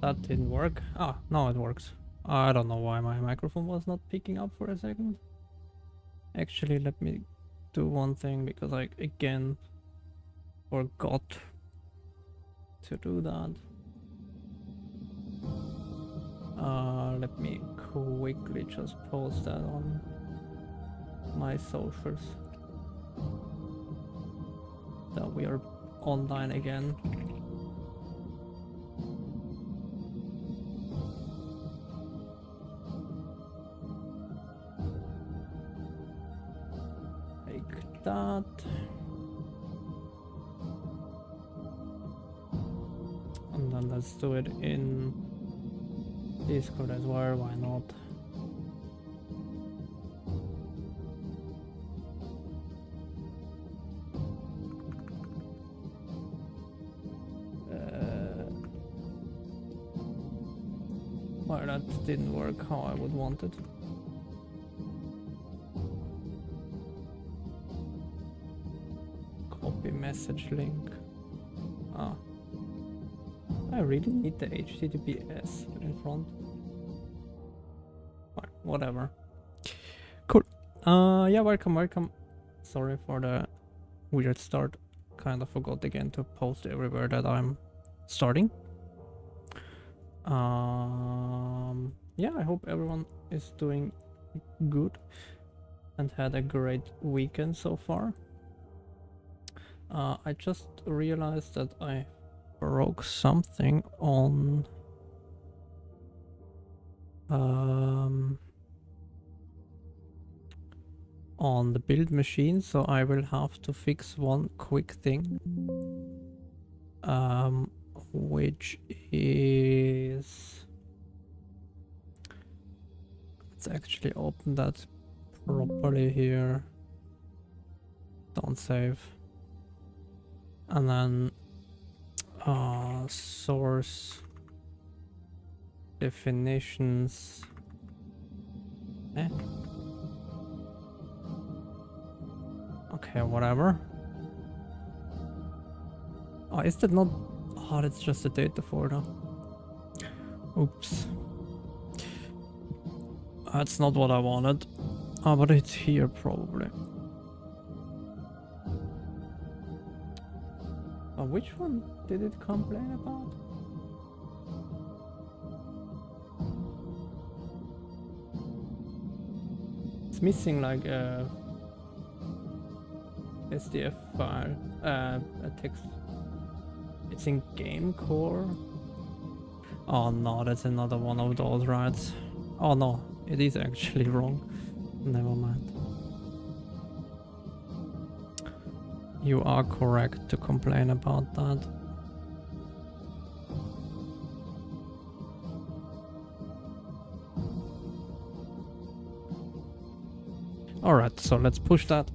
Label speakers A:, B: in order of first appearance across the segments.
A: That didn't work. Ah, now it works. I don't know why my microphone was not picking up for a second. Actually, let me do one thing because I again forgot to do that. Let me quickly just post that on my socials that we are online again. Like that. And then let's do it in Discord as well, why not? Well, that didn't work how I would want it. Copy message link. Ah. I really need the HTTPS in front. Well, whatever. Cool. Yeah, welcome. Sorry for the weird start. Kind of forgot again to post everywhere that I'm starting. Yeah, I hope everyone is doing good and had a great weekend so far. I just realized that I broke something on the build machine, so I will have to fix one quick thing, which is, let's actually open that properly here, don't save, and then source definitions. Okay, whatever. Oh, is that not? Oh, that's just a data folder. Oops. That's not what I wanted. Oh, but it's here probably. Which one did it complain about? It's missing like a SDF file, a text. It's in game core. Oh no, that's another one of those, right? Oh no, it is actually wrong. Never mind. You are correct to complain about that. Alright, so let's push that.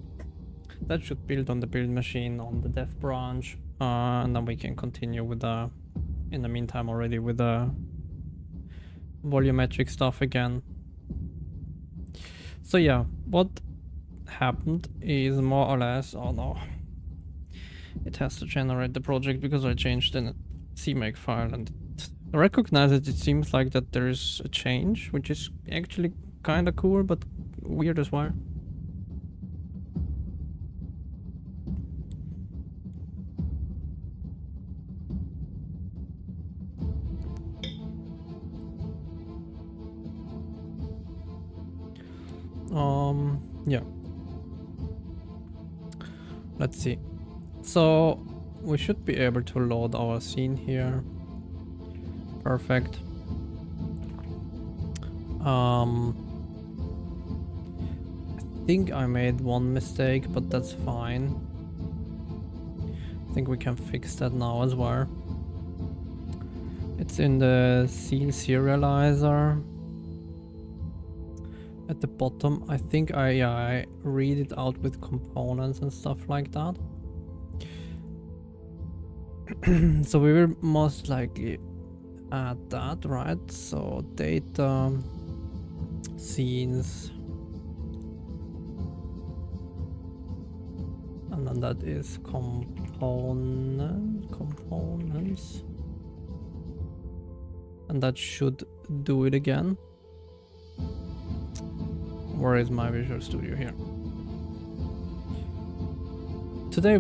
A: That should build on the build machine on the dev branch, and then we can continue with the, in the meantime already with the volumetric stuff again. So yeah, what happened is more or less, oh no, it has to generate the project because I changed the CMake file and it recognizes it seems like that there is a change, which is actually kind of cool, but weird as well. Yeah. Let's see. So we should be able to load our scene here. Perfect. I think I made one mistake, but that's fine. I think we can fix that now as well. It's in the scene serializer. At the bottom, I think I read it out with components and stuff like that. So we will most likely add that, right? So data, scenes, and then that is components. And that should do it again. Where is my Visual Studio here? Today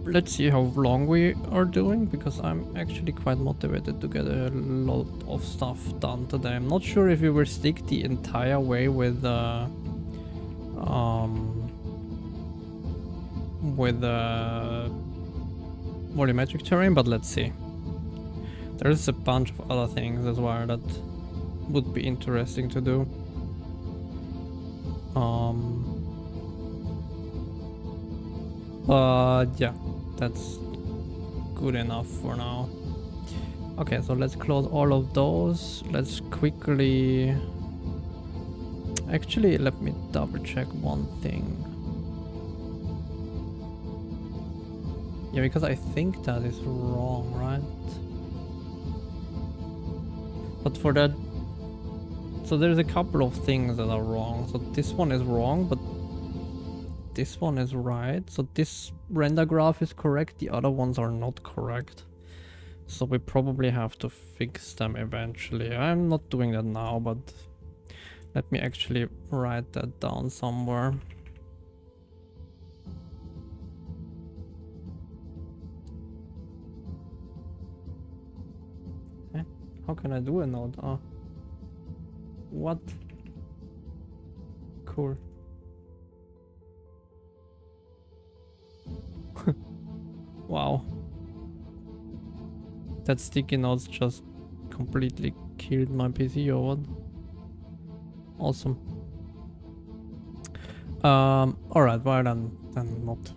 A: let's see how long we are doing, because I'm actually quite motivated to get a lot of stuff done today. I'm not sure if we will stick the entire way with volumetric terrain, but let's see. There's a bunch of other things as well that would be interesting to do. But yeah, that's good enough for now. Okay, so let's close all of those. Let's quickly... Actually, let me double check one thing. Yeah, because I think that is wrong, right? But for that... So there's a couple of things that are wrong. So this one is wrong, but this one is right. So this render graph is correct, the other ones are not correct. So we probably have to fix them eventually. I'm not doing that now, but let me actually write that down somewhere. Eh? How can I do a node? Oh. What? Cool. Wow. That sticky notes just completely killed my PC or what? Awesome. Alright, well then not.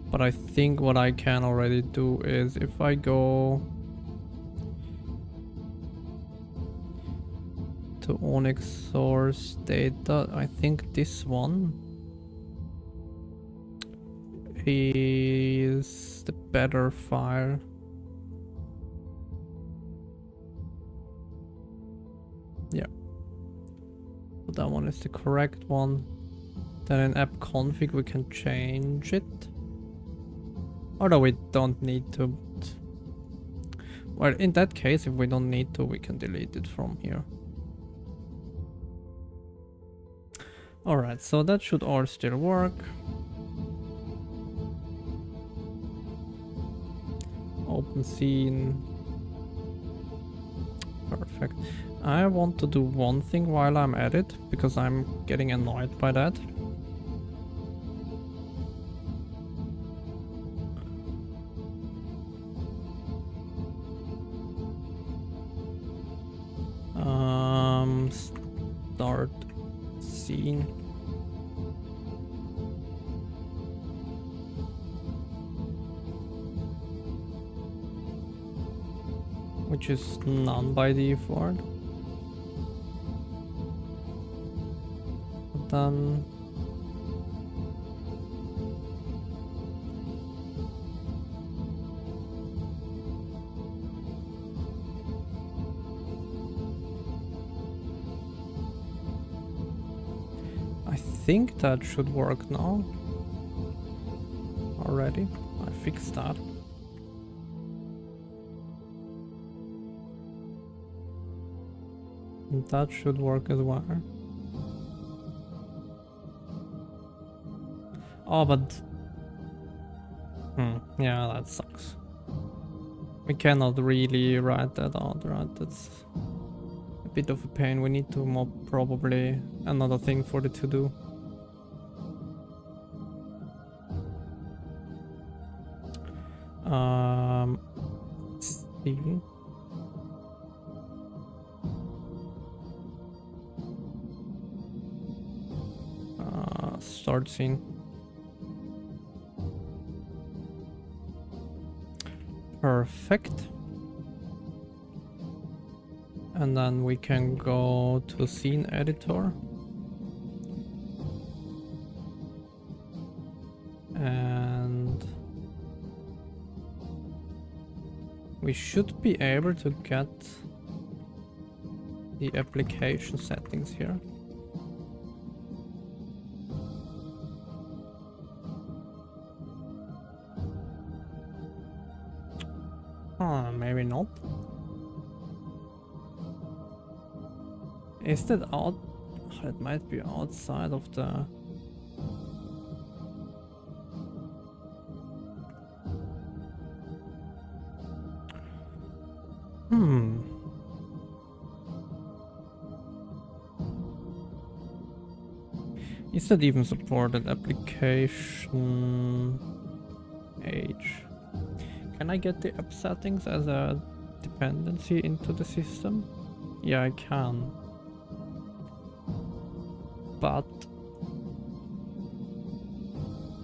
A: But I think what I can already do is if I go to Onyx source data, I think this one is the better file. Yeah. So that one is the correct one. Then in app config we can change it. Although we don't need to. Well, in that case, if we don't need to, we can delete it from here. Alright, so that should all still work. Open scene. Perfect. I want to do one thing while I'm at it, because I'm getting annoyed by that. Start scene. Which is none by default. Then I think that should work now. Already, I fixed that. And that should work as well. Oh, but... yeah, that sucks. We cannot really write that out, right? That's a bit of a pain. We need to mob probably another thing for the to-do. See. Start scene. Perfect. And then we can go to scene editor. And we should be able to get the application settings here. Maybe not. Is that out? It might be outside of the... Is that even supported? Application age. Can I get the app settings as a dependency into the system? Yeah, I can. But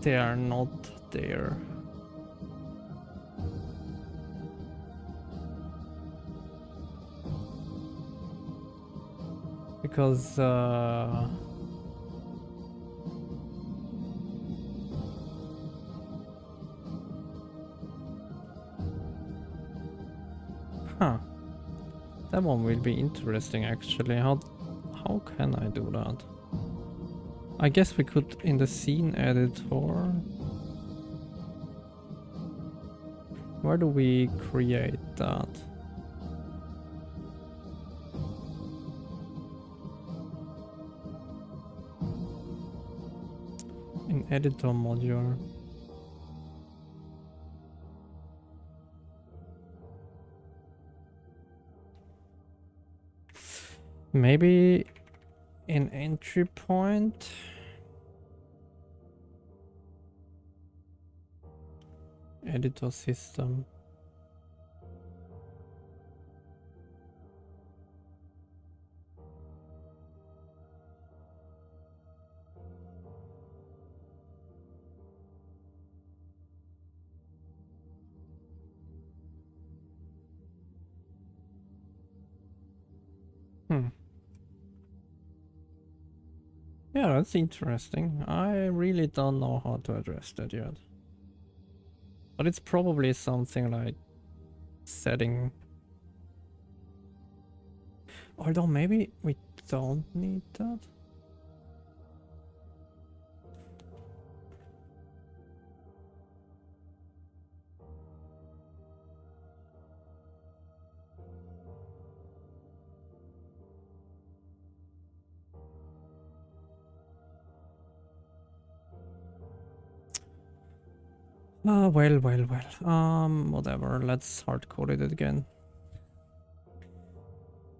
A: they are not there. Because that one will be interesting actually. How can I do that? I guess we could in the scene editor. Where do we create that? In editor module. Maybe in entry point. Editor system. Yeah, that's interesting. I really don't know how to address that yet. But it's probably something like setting. Although maybe we don't need that. Well. Whatever. Let's hard code it again.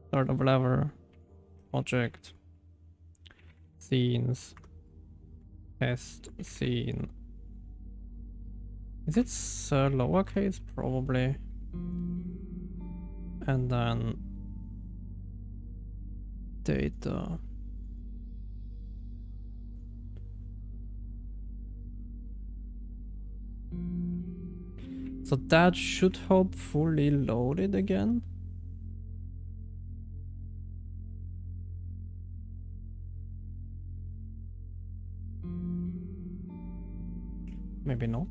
A: Start of lever. Project. Scenes. Test scene. Is it lowercase? Probably. And then data. So that should hopefully load it again. Maybe not.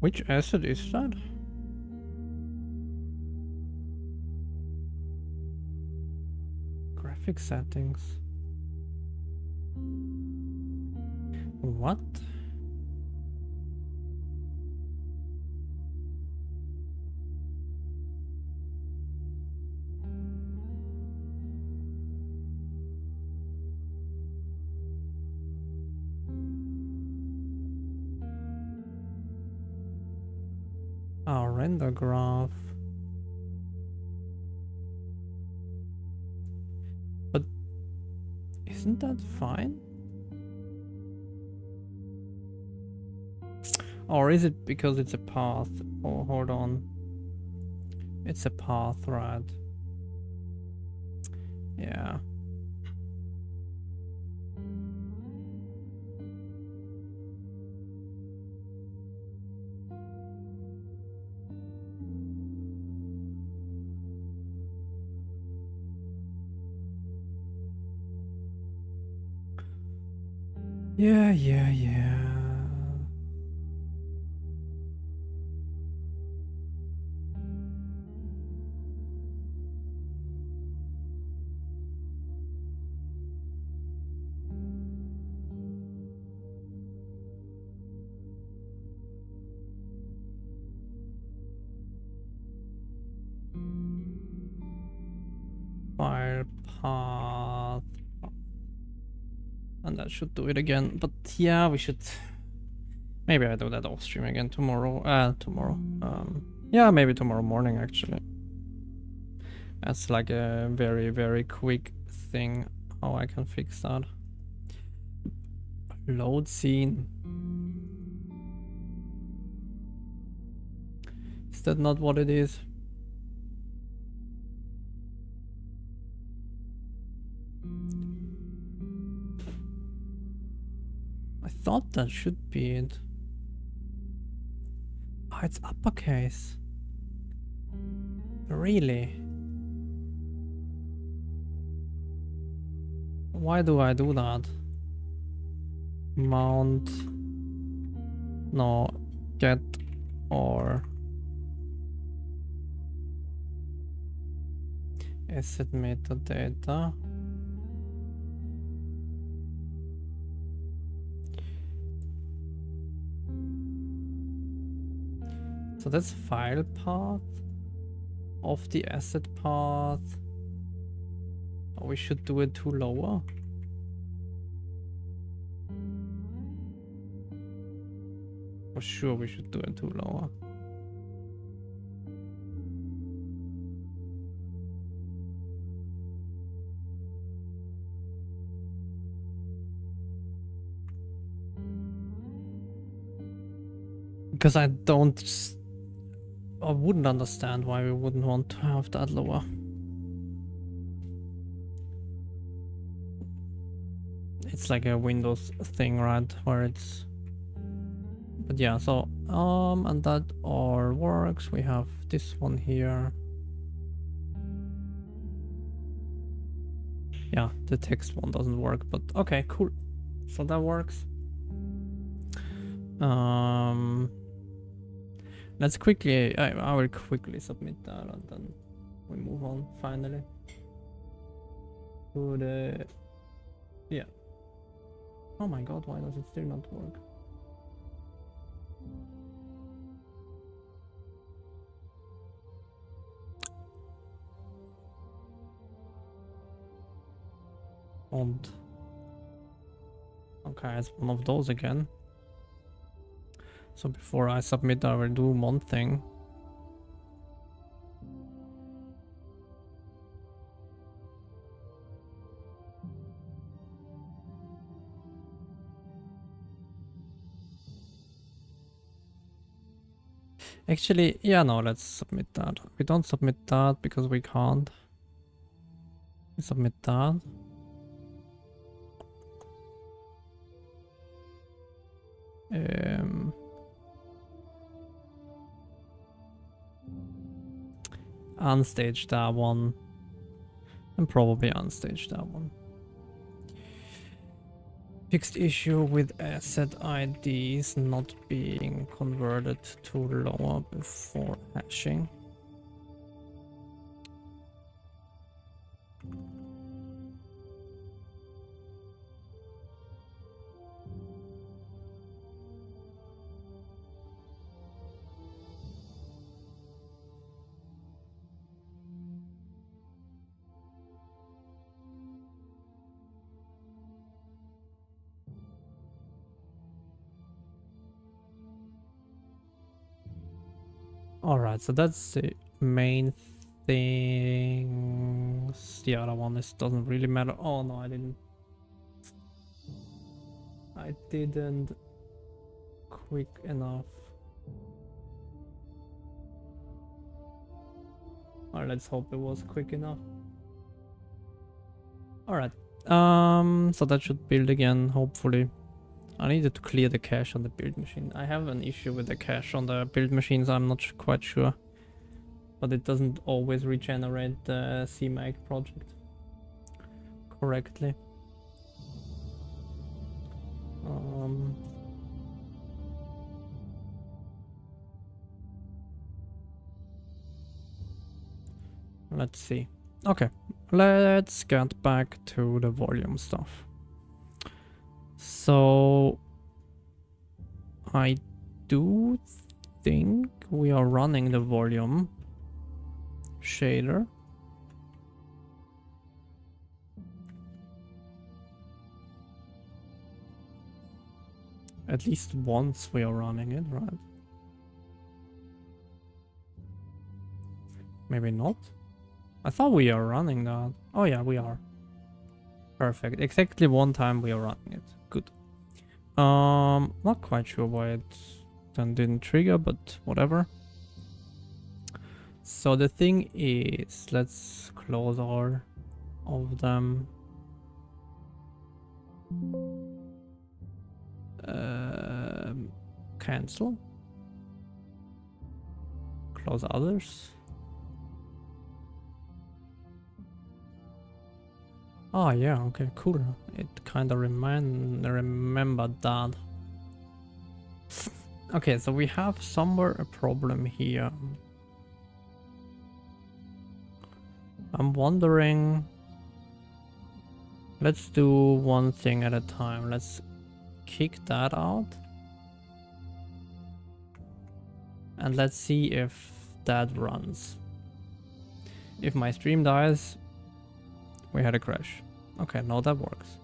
A: Which asset is that? Graphic settings. What? Our render graph. But isn't that fine? Or is it because it's a path? Oh, hold on. It's a path, right? Yeah. Yeah. that should do it again. But yeah, we should... Maybe I do that off stream again tomorrow. Yeah, maybe tomorrow morning actually. That's like a very, very quick thing how I can fix that. Load scene. Is that not what it is? I thought that should be it. Oh, it's uppercase. Really? Why do I do that? Mount. No. Get or asset metadata. So that's file path of the asset path. Oh, we should do it too lower. For sure we should do it too lower. Because I wouldn't understand why we wouldn't want to have that lower. It's like a Windows thing, right? Where it's... But yeah, so, and that all works. We have this one here. Yeah, the text one doesn't work, but okay, cool. So that works. Let's quickly, I will quickly submit that and then we move on finally to the, yeah. Oh my god, why does it still not work? And okay, it's one of those again. So before I submit, I will do one thing. Actually, yeah, no, let's submit that. We don't submit that because we can't. We submit that. Unstage that one. And probably unstage that one. Fixed issue with asset IDs not being converted to lower before hashing. Alright, so that's the main thing. The other one doesn't really matter. Oh no, I didn't quick enough. Alright, let's hope it was quick enough. Alright. So that should build again, hopefully. I needed to clear the cache on the build machine. I have an issue with the cache on the build machines, I'm not quite sure. But it doesn't always regenerate the CMake project correctly. Let's see. Okay, let's get back to the volume stuff. So I do think we are running the volume shader. At least once we are running it, right? Maybe not? I thought we are running that. Oh yeah, we are. Perfect. Exactly one time we are running it. Good. Not quite sure why it then didn't trigger, but whatever. So the thing is, let's close all of them. Cancel. Close others. Oh yeah, okay, cool. It kind of remembered that. Okay, so we have somewhere a problem here. I'm wondering... Let's do one thing at a time. Let's kick that out. And let's see if that runs. If my stream dies, we had a crash. Okay, no, that works.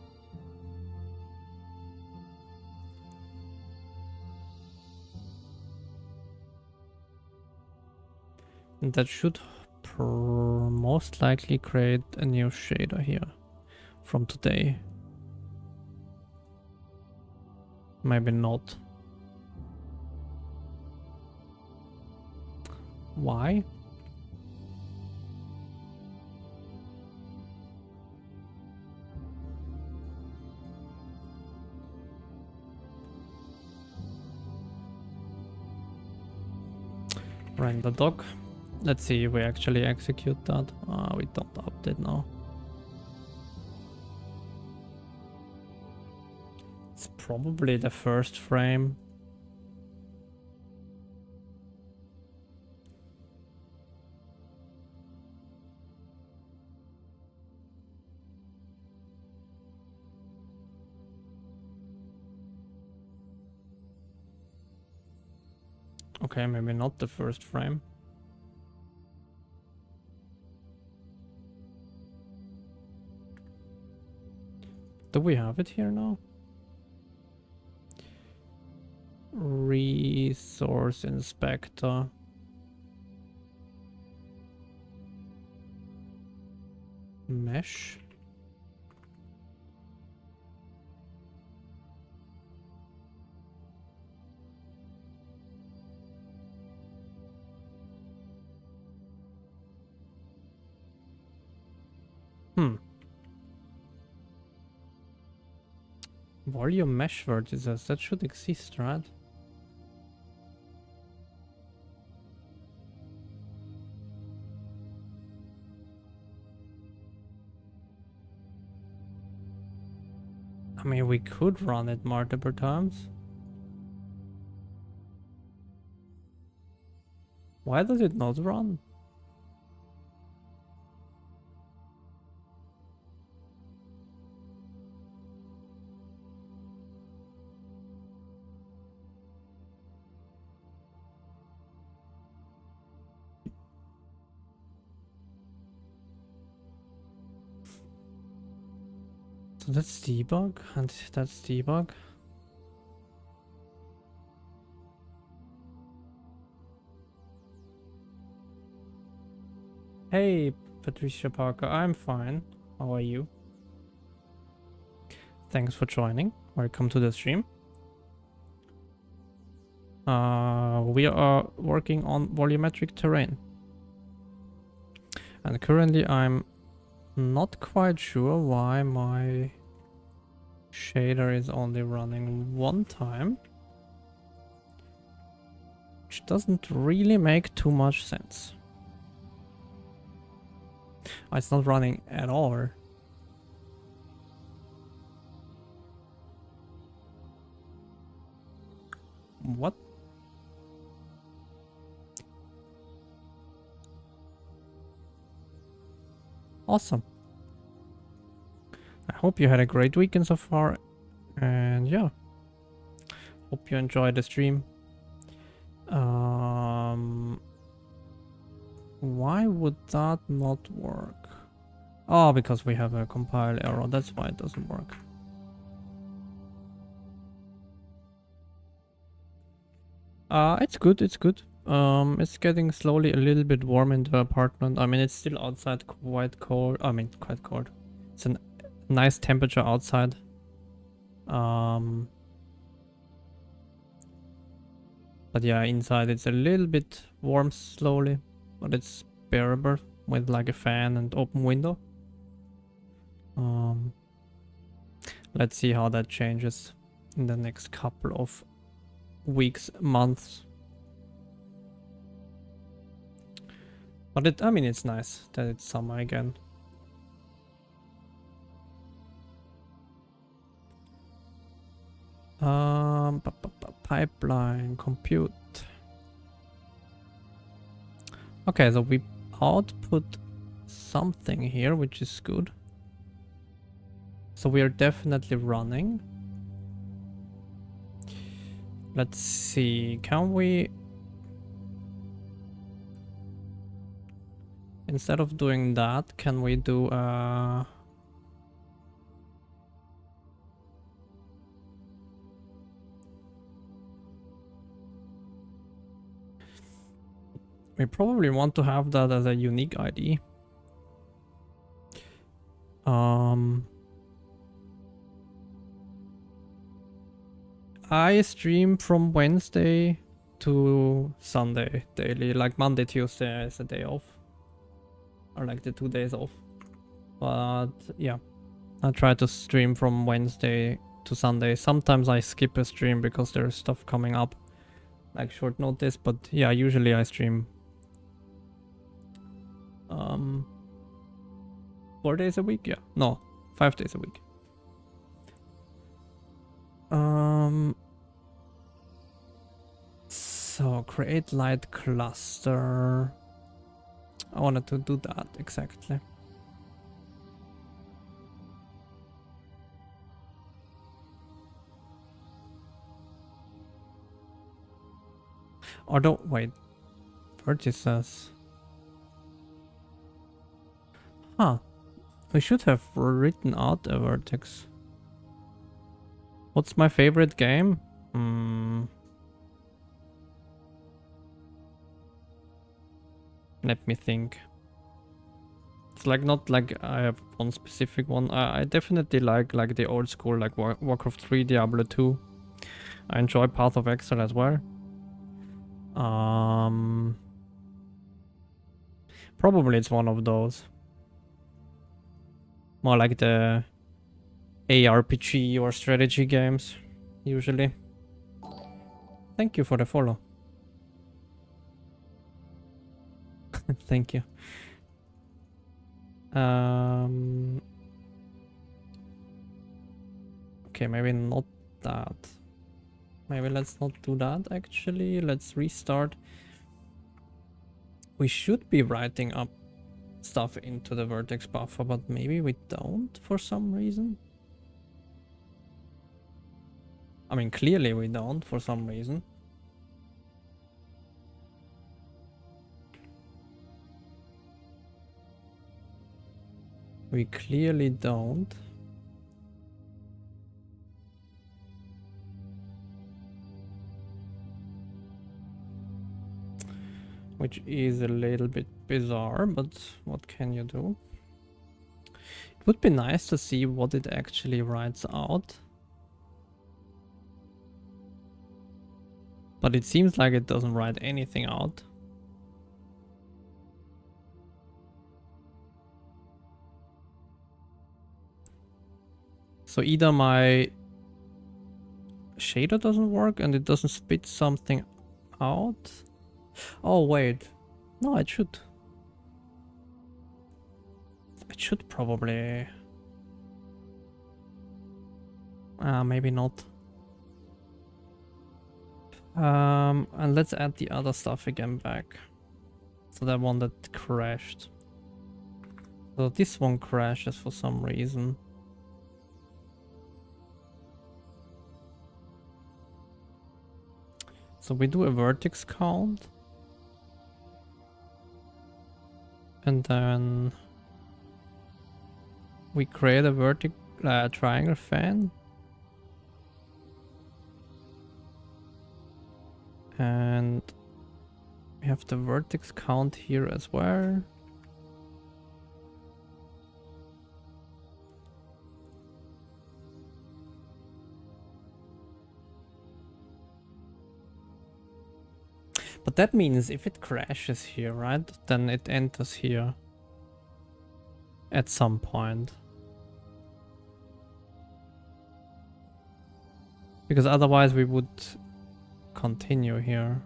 A: And that should most likely create a new shader here from today. Maybe not. Why? Render doc. Let's see if we actually execute that. We don't update now. It's probably the first frame. Okay, maybe not the first frame. Do we have it here now? Resource inspector. Mesh. Volume mesh vertices, that should exist, right? I mean, we could run it multiple times. Why does it not run? So that's debug, and that's debug. Hey, Patricia Parker, I'm fine. How are you? Thanks for joining. Welcome to the stream. We are working on volumetric terrain. And currently I'm not quite sure why my shader is only running one time. Which doesn't really make too much sense. Oh, it's not running at all. What? Awesome. I hope you had a great weekend so far. And yeah. Hope you enjoyed the stream. Why would that not work? Oh, because we have a compile error. That's why it doesn't work. It's good, it's good. It's getting slowly a little bit warm in the apartment. I mean, it's still outside quite cold. I mean, quite cold. It's a nice temperature outside. But yeah, inside it's a little bit warm slowly, but it's bearable with like a fan and open window. Let's see how that changes in the next couple of weeks, months. But I mean, it's nice that it's summer again. Pipeline, compute. Okay, so we output something here, which is good. So we are definitely running. Let's see, can we... Instead of doing that, can we do we probably want to have that as a unique ID. I stream from Wednesday to Sunday daily, like Monday, Tuesday is a day off. Or like the 2 days off. But yeah, I try to stream from Wednesday to Sunday. Sometimes I skip a stream because there's stuff coming up, like short notice, but yeah, usually I stream 4 days a week, yeah. No, 5 days a week. So create light cluster. I wanted to do that exactly. Although, wait, vertices. Huh. We should have written out a vertex. What's my favorite game? Let me think. It's like not like I have one specific one. I definitely like the old school, like Warcraft 3, Diablo 2. I enjoy Path of Exile as well. Probably it's one of those. More like the ARPG or strategy games, usually. Thank you for the follow. Thank you. Okay, maybe not that. Maybe let's not do that actually. Let's restart. We should be writing up stuff into the vertex buffer, but maybe we don't for some reason. I mean, clearly we don't for some reason. We clearly don't. Which is a little bit bizarre, but what can you do? It would be nice to see what it actually writes out. But it seems like it doesn't write anything out. So either my shader doesn't work and it doesn't spit something out. Oh wait, no, it should. It should probably. Maybe not. And let's add the other stuff again back. So that one that crashed. So this one crashes for some reason. So we do a vertex count. And then we create a triangle fan. And we have the vertex count here as well. But that means if it crashes here, right, then it enters here at some point. Because otherwise we would continue here.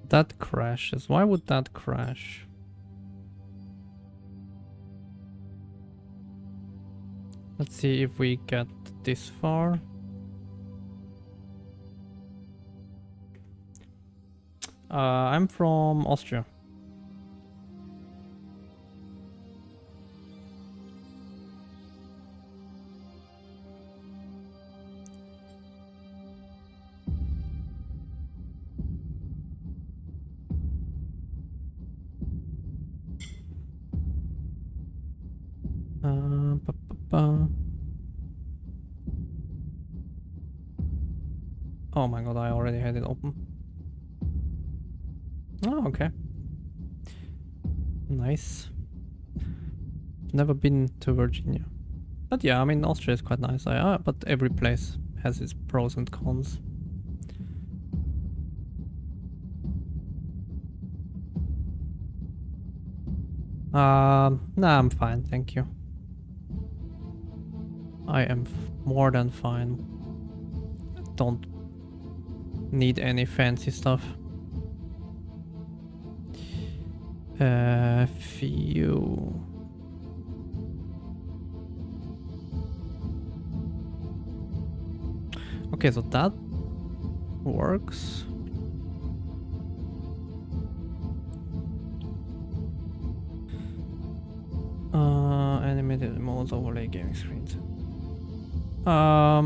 A: That crashes. Why would that crash? Let's see if we get this far. I'm from Austria. Ba, ba, ba. Oh my god, I already had it open. Oh, okay. Nice. Never been to Virginia. But yeah, I mean, Austria is quite nice. But every place has its pros and cons. Nah, I'm fine, thank you. I am more than fine. Don't need any fancy stuff. Few. Okay, so that works. Animated modes, overlay gaming screens. I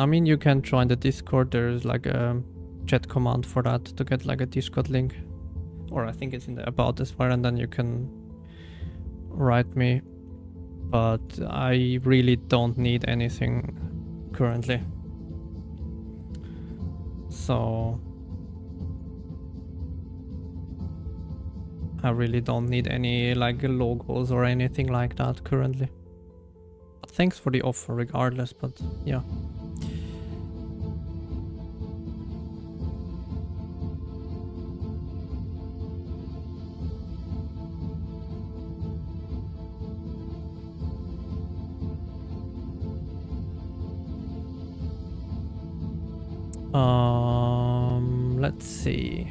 A: mean, you can join the Discord. There's like a chat command for that to get like a Discord link, or I think it's in the about as well, and then you can write me. But I really don't need anything currently, so I really don't need any like logos or anything like that currently. But thanks for the offer regardless, but yeah. Let's see.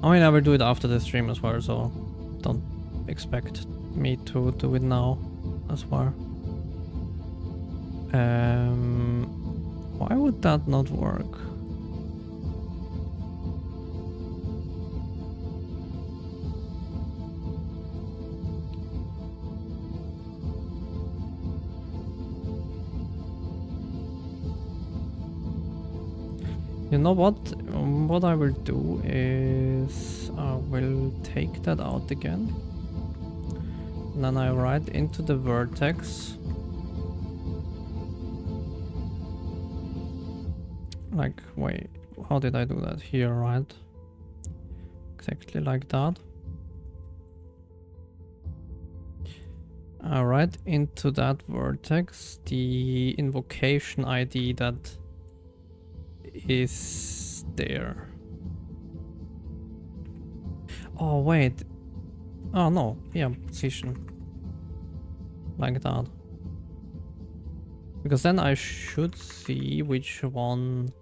A: I mean, I will do it after the stream as well, so don't expect me to do it now as well. Why would that not work? You know what? What I will do is I will take that out again. And then I write into the vertex. Like, wait, how did I do that? Here, right? Exactly like that. I write into that vertex the invocation ID that is there. Oh wait, Oh no, yeah, position. Like that. Because then I should see which one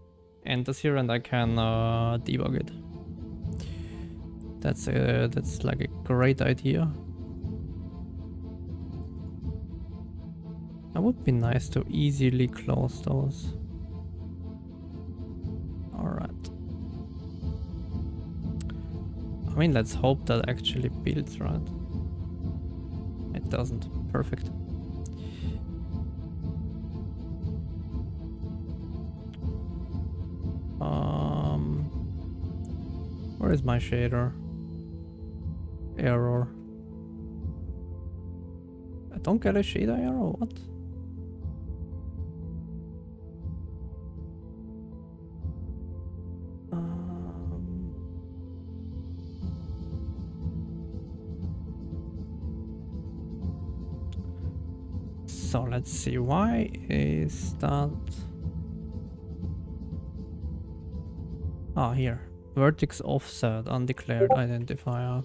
A: enters here and I can debug it. That's like a great idea. It would be nice to easily close those. Alright. I mean, let's hope that actually builds, right? It doesn't. Perfect. Where is my shader? Error. I don't get a shader error, what? So let's see, why is that? Ah, here. Vertex offset, undeclared identifier.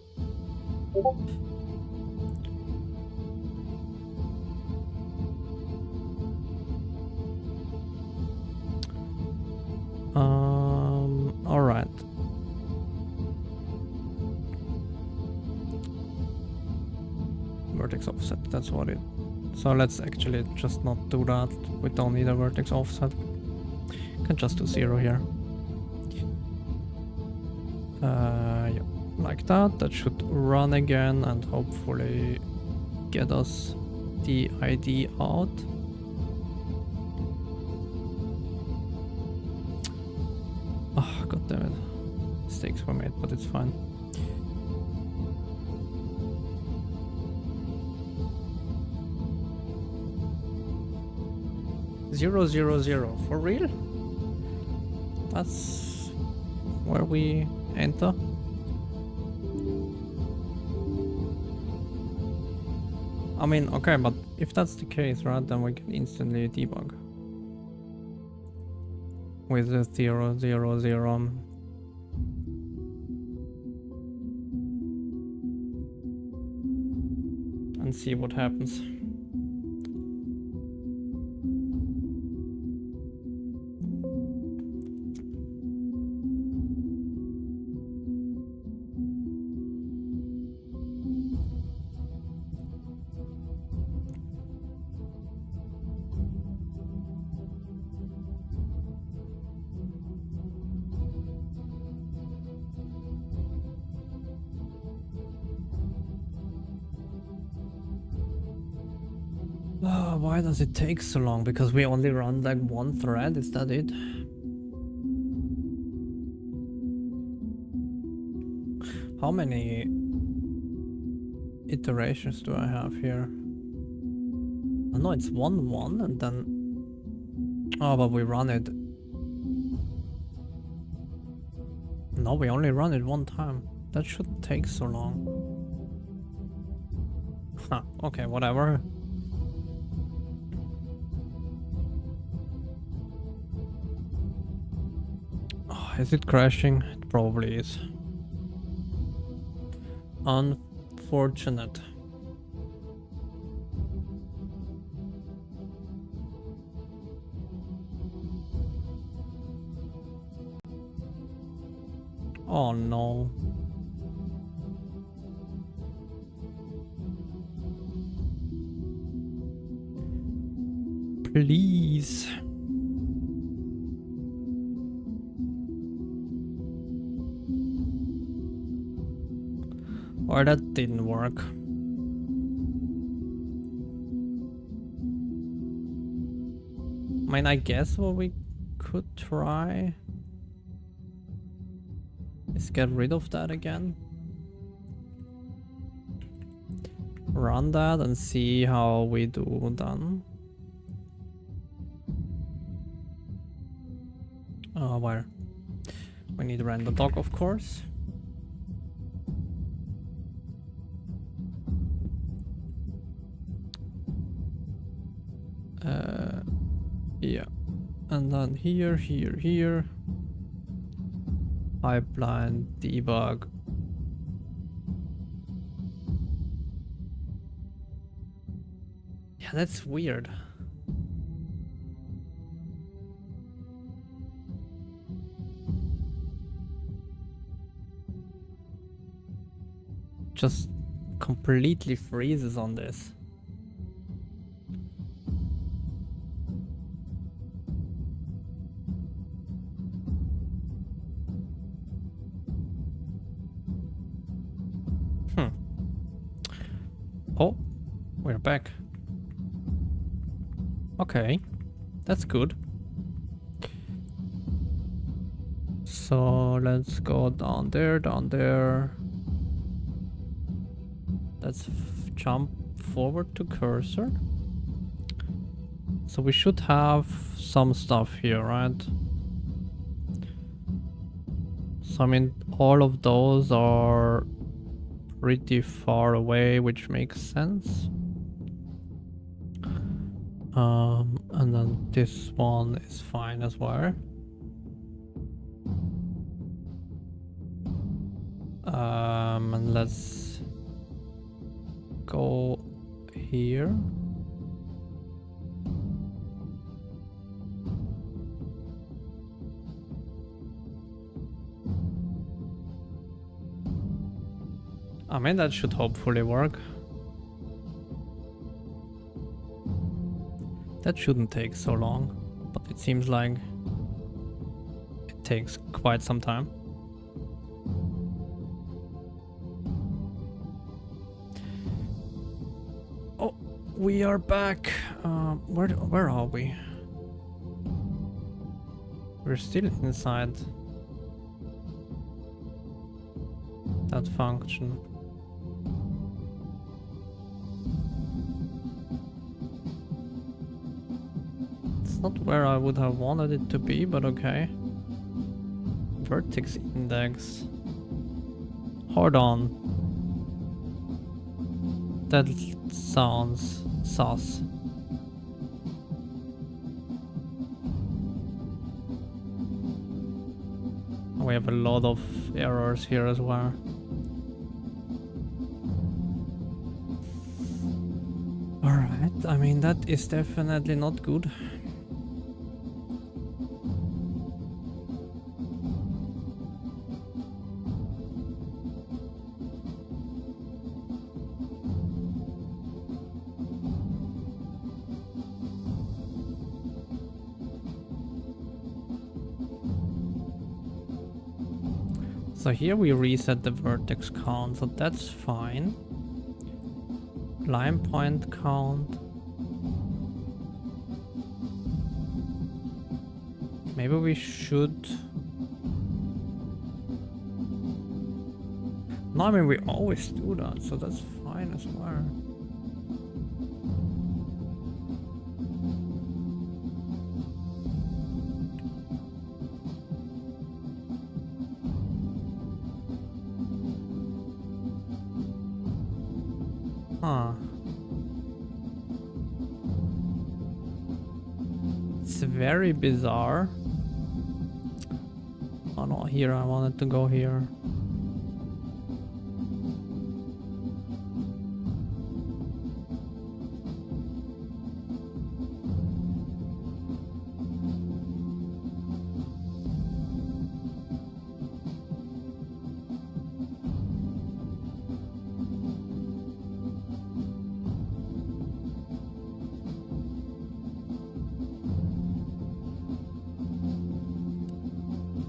A: Alright. Vertex offset, that's what it. So let's actually just not do that. We don't need a vertex offset. Can just do 0 here. Yeah, like that. That should run again and hopefully get us the ID out. Oh, god damn it. Mistakes were made, but it's fine. Zero, zero, zero. For real? That's where we enter. I mean, okay, but if that's the case, right, then we can instantly debug with the 0, 0, 0. And see what happens. Why does it take so long? Because we only run like one thread, is that it? How many iterations do I have here? Oh, no, it's 1, and then... Oh, but we run it... No, we only run it one time. That shouldn't take so long. Huh, okay, whatever. Is it crashing? It probably is. Unfortunate. Oh no. Please. Or that didn't work. I mean, I guess what we could try is get rid of that again. Run that and see how we do then. Where? We need render doc, of course. Yeah, and then here, here, here. Pipeline debug. Yeah, that's weird. Just completely freezes on this. Oh, we're back. Okay, that's good. So let's go down there, down there. Let's jump forward to cursor. So we should have some stuff here, right? So I mean, all of those are pretty far away, which makes sense. And then this one is fine as well. And let's go here. I mean, that should hopefully work. That shouldn't take so long, but it seems like it takes quite some time. Oh, we are back. Where are we? We're still inside that function. It's not where I would have wanted it to be, but okay. Vertex index. Hold on. That sounds sus. We have a lot of errors here as well. Alright, I mean, that is definitely not good. So here we reset the vertex count, so that's fine. Line point count. Maybe we should... No, I mean, we always do that, so that's fine as well. Huh. It's very bizarre. Oh no, here, I wanted to go here.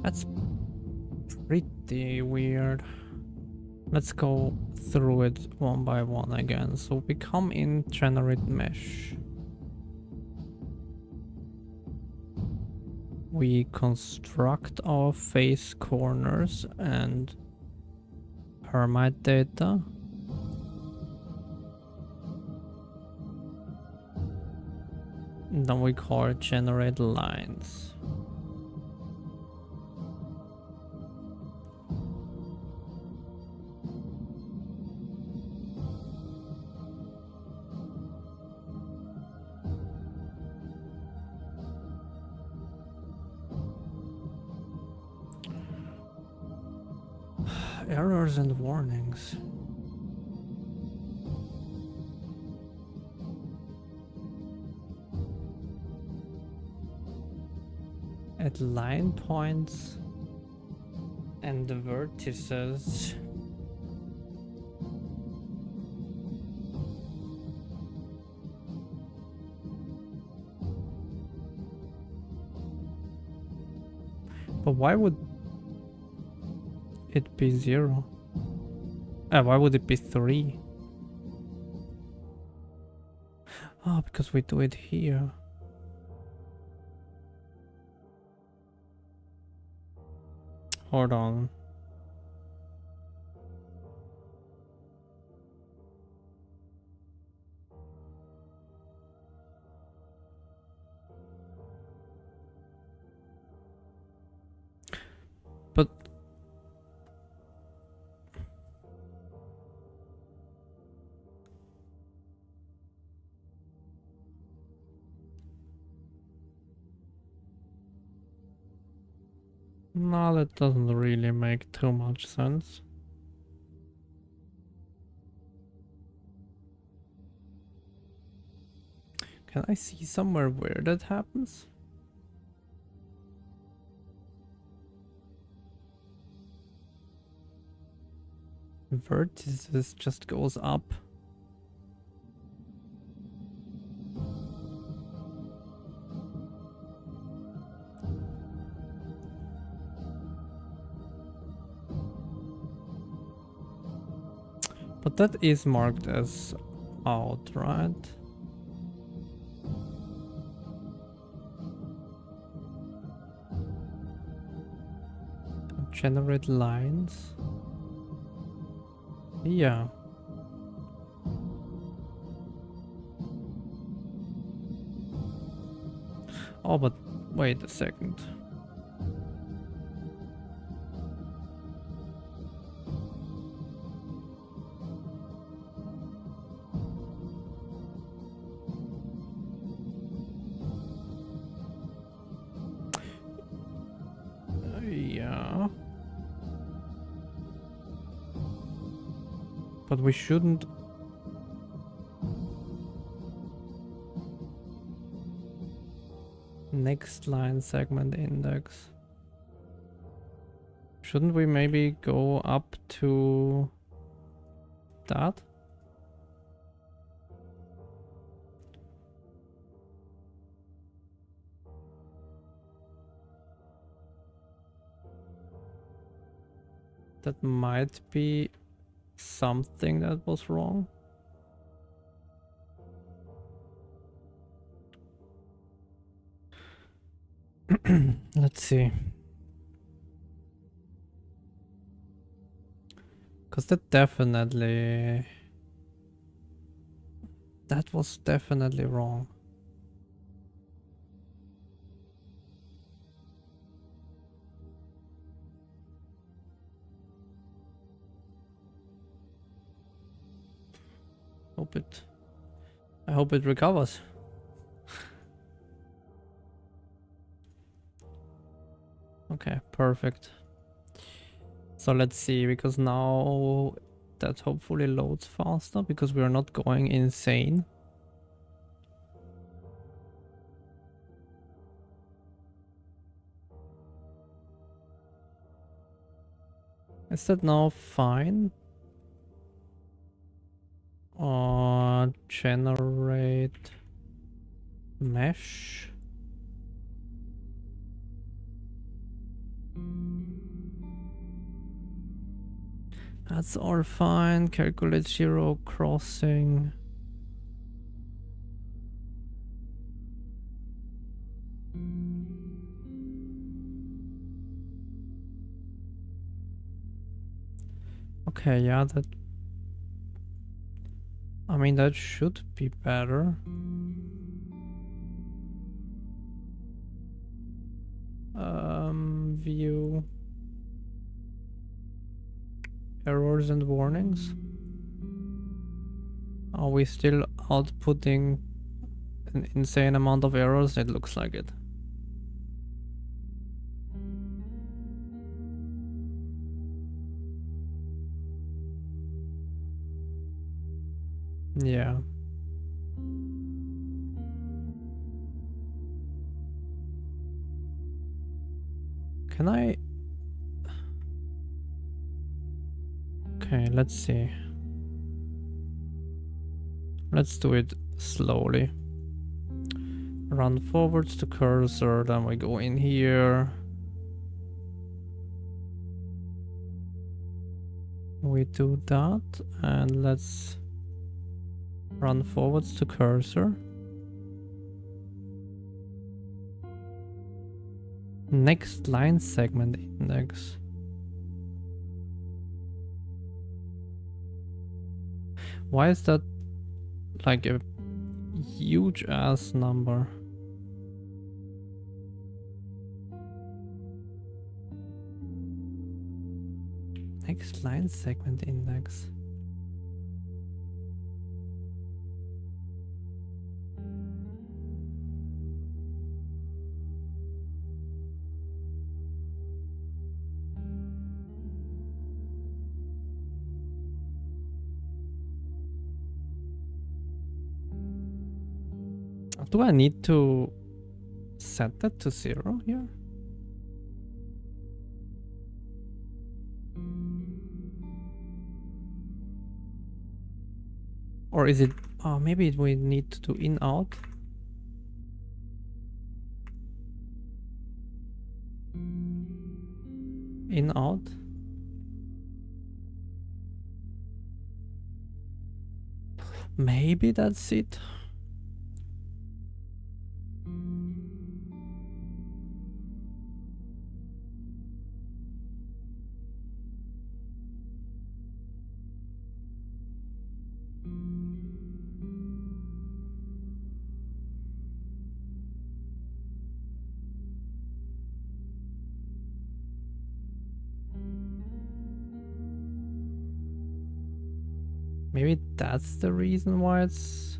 A: That's pretty weird. Let's go through it one by one again. So we come in generate mesh. We construct our face corners and hermite data. And then we call it generate lines. Errors and warnings. generate line points and the vertices. But why would it be 0? Why would it be 3? Oh, because we do it here. Hold on. But no, that doesn't really make too much sense. Can I see somewhere where that happens? Vertices just goes up. But that is marked as out, right? Generate lines. Yeah. Oh, but wait a second. Yeah. But we shouldn't. Next line segment index. Shouldn't we maybe go up to that? That might be something that was wrong. Let's see. Because that was definitely wrong. I hope it recovers. Okay, perfect. So let's see, because now that hopefully loads faster because we are not going insane. Is that now fine? Generate mesh. That's all fine. Calculate zero crossing. Okay, yeah, I mean, that should be better. View errors and warnings. Are we still outputting an insane amount of errors? It looks like it. Yeah. Can I... Okay, let's see. Let's do it slowly. Run forwards to cursor, then we go in here. We do that, and let's run forwards to cursor. Next line segment index. Why is that like a huge ass number? Next line segment index. Do I need to set that to 0 here? Or is it... Oh, maybe we need to do in out. In out. Maybe that's it. Maybe that's the reason why it's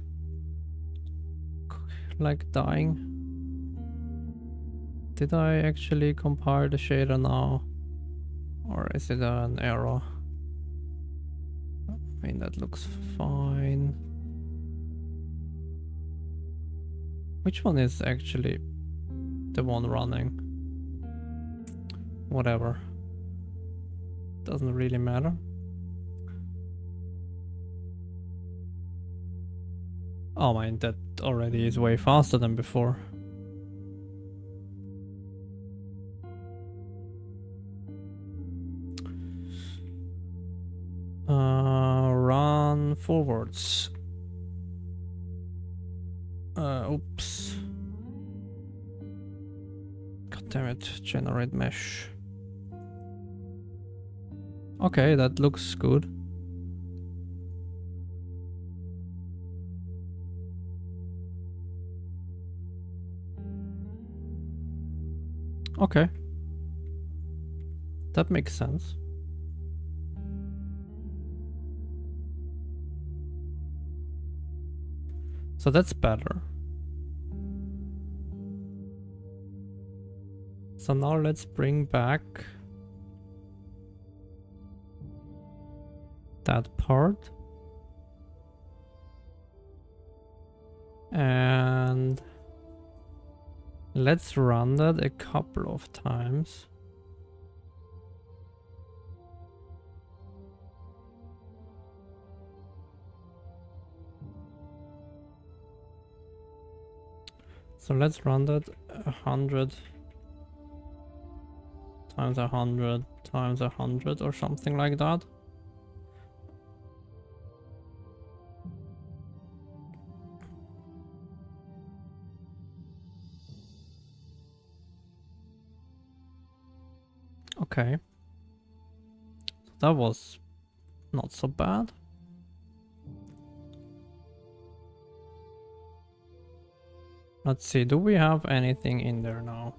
A: like dying. Did I actually compile the shader now? Or is it an error? I mean, that looks fine. Which one is actually the one running? Whatever. Doesn't really matter. Oh man, that already is way faster than before. Run forwards. Oops. God damn it, generate mesh. Okay, that looks good. Okay. That makes sense. So that's better. So now let's bring back that part. And let's run that a couple of times. So let's run that 100 times 100 times 100 or something like that. Okay. That was not so bad. Let's see, do we have anything in there now?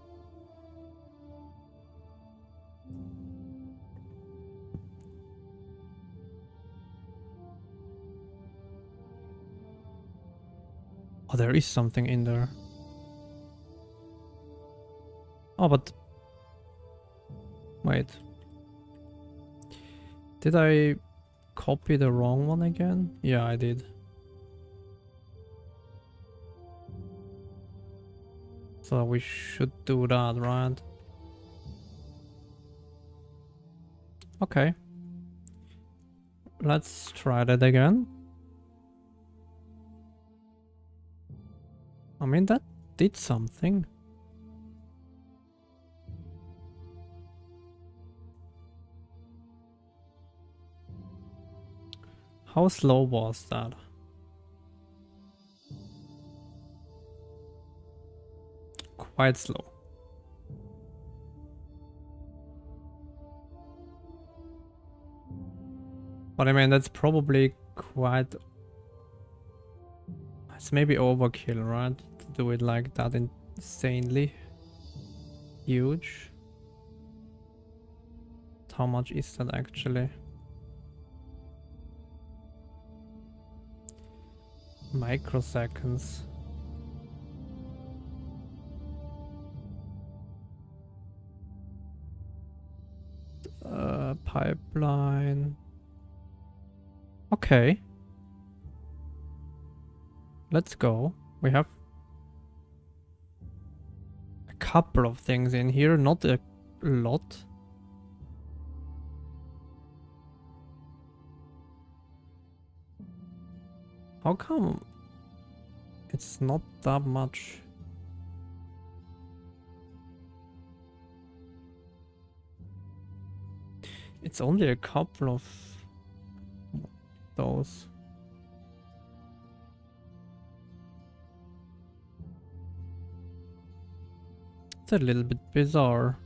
A: Oh, there is something in there. Oh, but... Wait. Did I copy the wrong one again? Yeah, I did. So we should do that, right? Okay. Let's try that again. I mean, that did something. How slow was that? Quite slow. But I mean, that's probably quite... It's maybe overkill, right? To do it like that insanely huge. How much is that actually? Microseconds. Pipeline. Okay. Let's go. We have a couple of things in here, not a lot. How come it's not that much? It's only a couple of those. It's a little bit bizarre.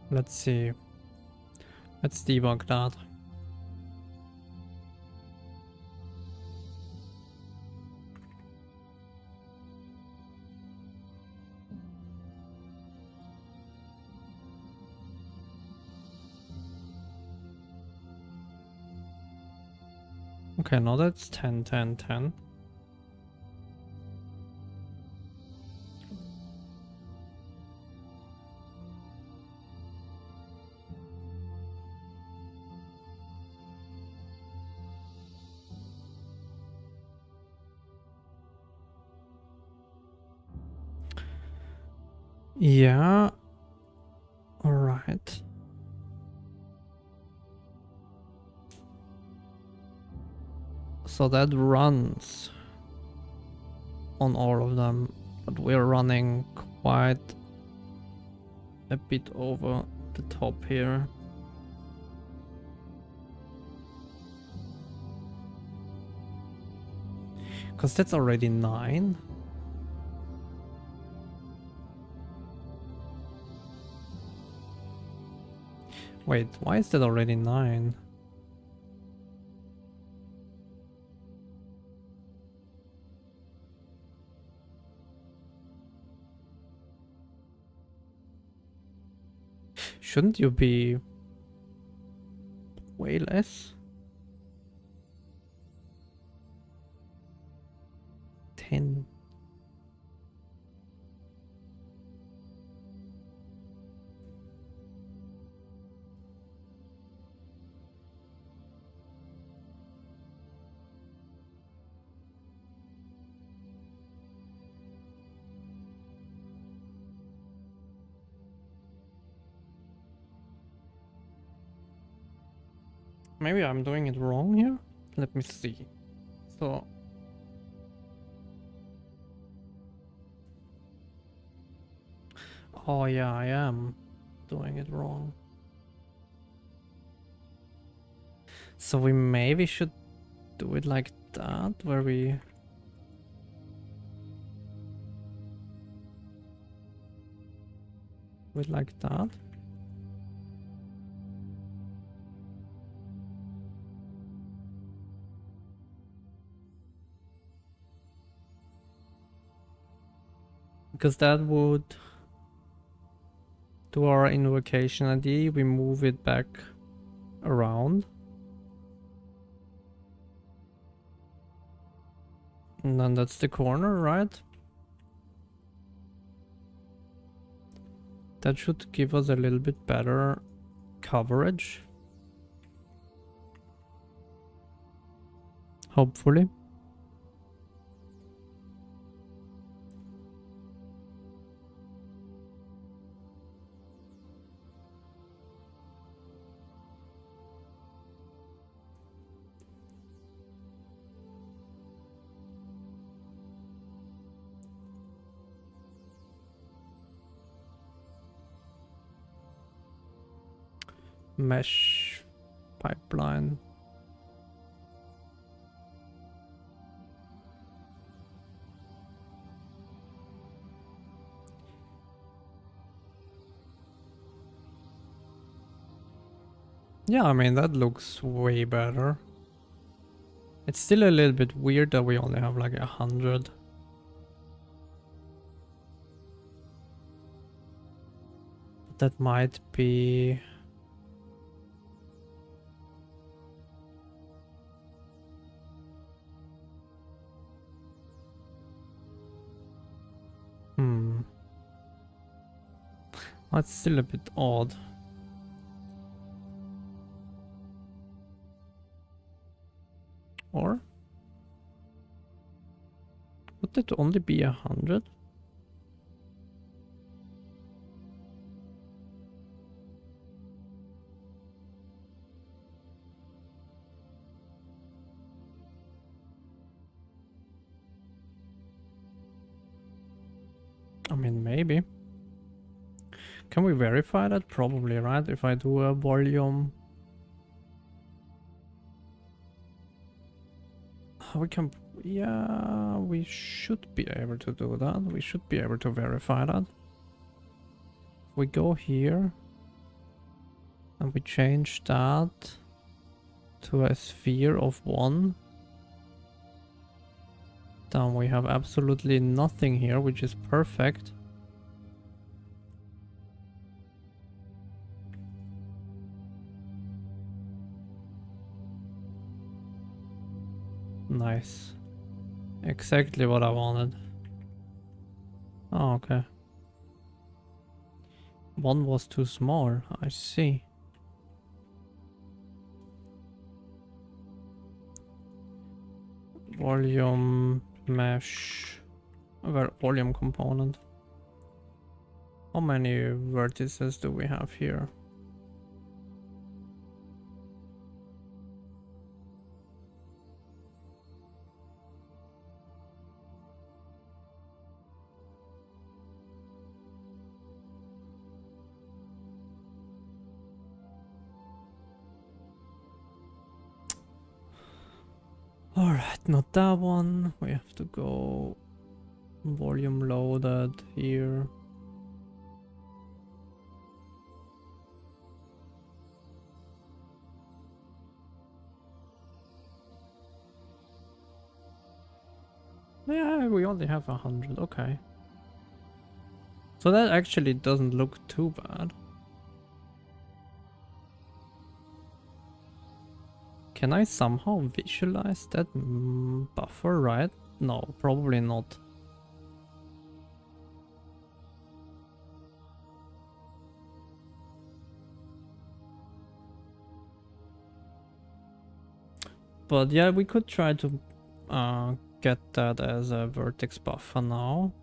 A: Let's see. Let's debug that. Okay, now that's 10, 10, 10. Yeah. All right. So that runs on all of them, but we're running quite a bit over the top here. Because that's already 9. Wait, why is that already 9? Shouldn't you be way less? 10. Maybe I'm doing it wrong here? Let me see. So... Oh yeah, I am doing it wrong. So we maybe should do it like that, where we... Do it like that. Because that would... To our invocation ID, we move it back around. And then that's the corner, right? That should give us a little bit better coverage. Hopefully. Mesh pipeline. Yeah, I mean, that looks way better. It's still a little bit weird that we only have like 100. That might be... That's still a bit odd. Or? Would it only be 100? I mean, maybe. Can we verify that? Probably, right? If I do a volume... We can... Yeah, we should be able to do that. We should be able to verify that. If we go here and we change that to a sphere of 1, then we have absolutely nothing here, which is perfect. Nice. Exactly what I wanted. Oh, okay. 1 was too small, I see. Volume mesh. Volume component. How many vertices do we have here? Alright, not that one. We have to go volume loaded here. Yeah, we only have 100, okay. So that actually doesn't look too bad. Can I somehow visualize that buffer, right? No, probably not. But yeah, we could try to get that as a vertex buffer now.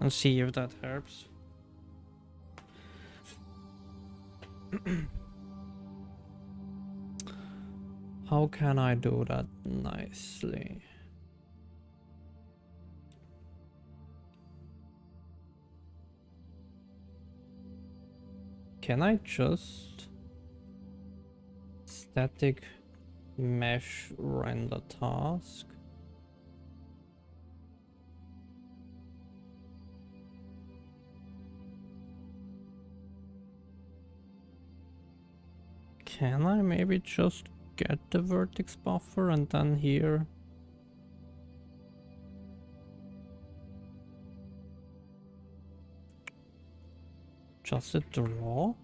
A: And see if that helps. How can I do that nicely? Can I just static mesh render task? Can I maybe just get the vertex buffer and then here? Just a draw?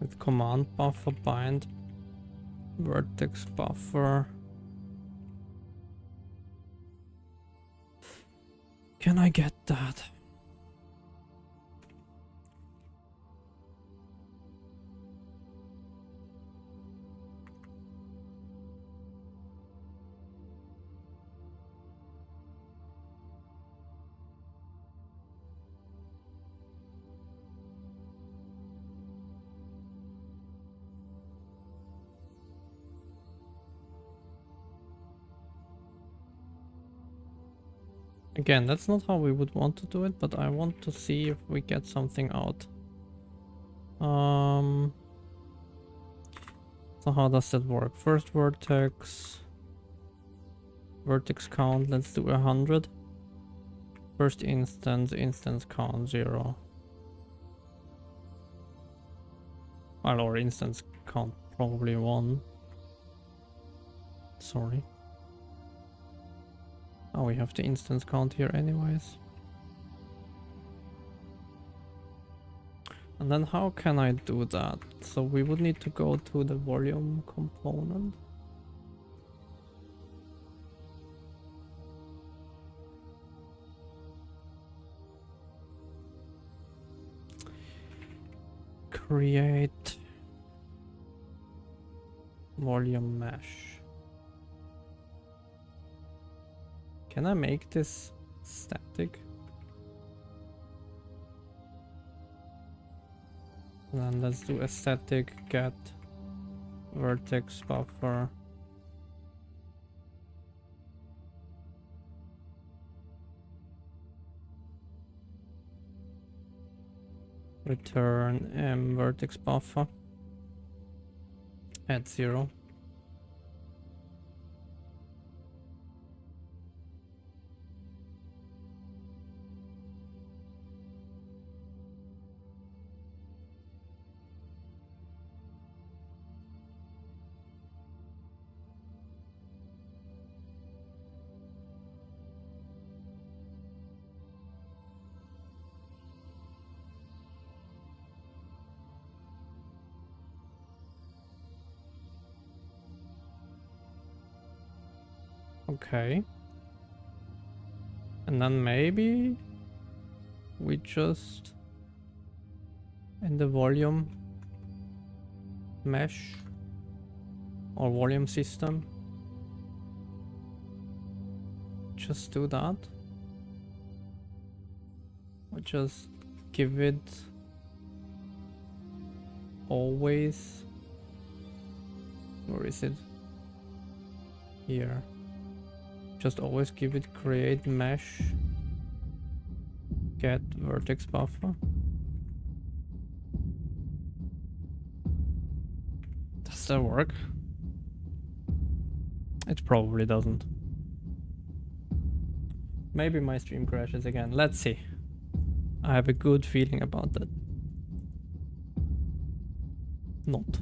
A: with command buffer bind vertex buffer. Can I get that? Again, that's not how we would want to do it, but I want to see if we get something out. So how does that work? First vertex count, let's do 100. First instance count 0. Well, or instance count probably 1. Sorry. Oh, we have the instance count here anyways. And then how can I do that? So we would need to go to the volume component. Create volume mesh. Can I make this static? And then let's do a static get vertex buffer. Return vertex buffer at 0. Okay. And then maybe we just in the volume mesh or volume system just do that. Or just give it always. Where is it? Here. Just always give it create mesh get vertex buffer. Does that work? It probably doesn't. Maybe my stream crashes again. Let's see. I have a good feeling about that. Not.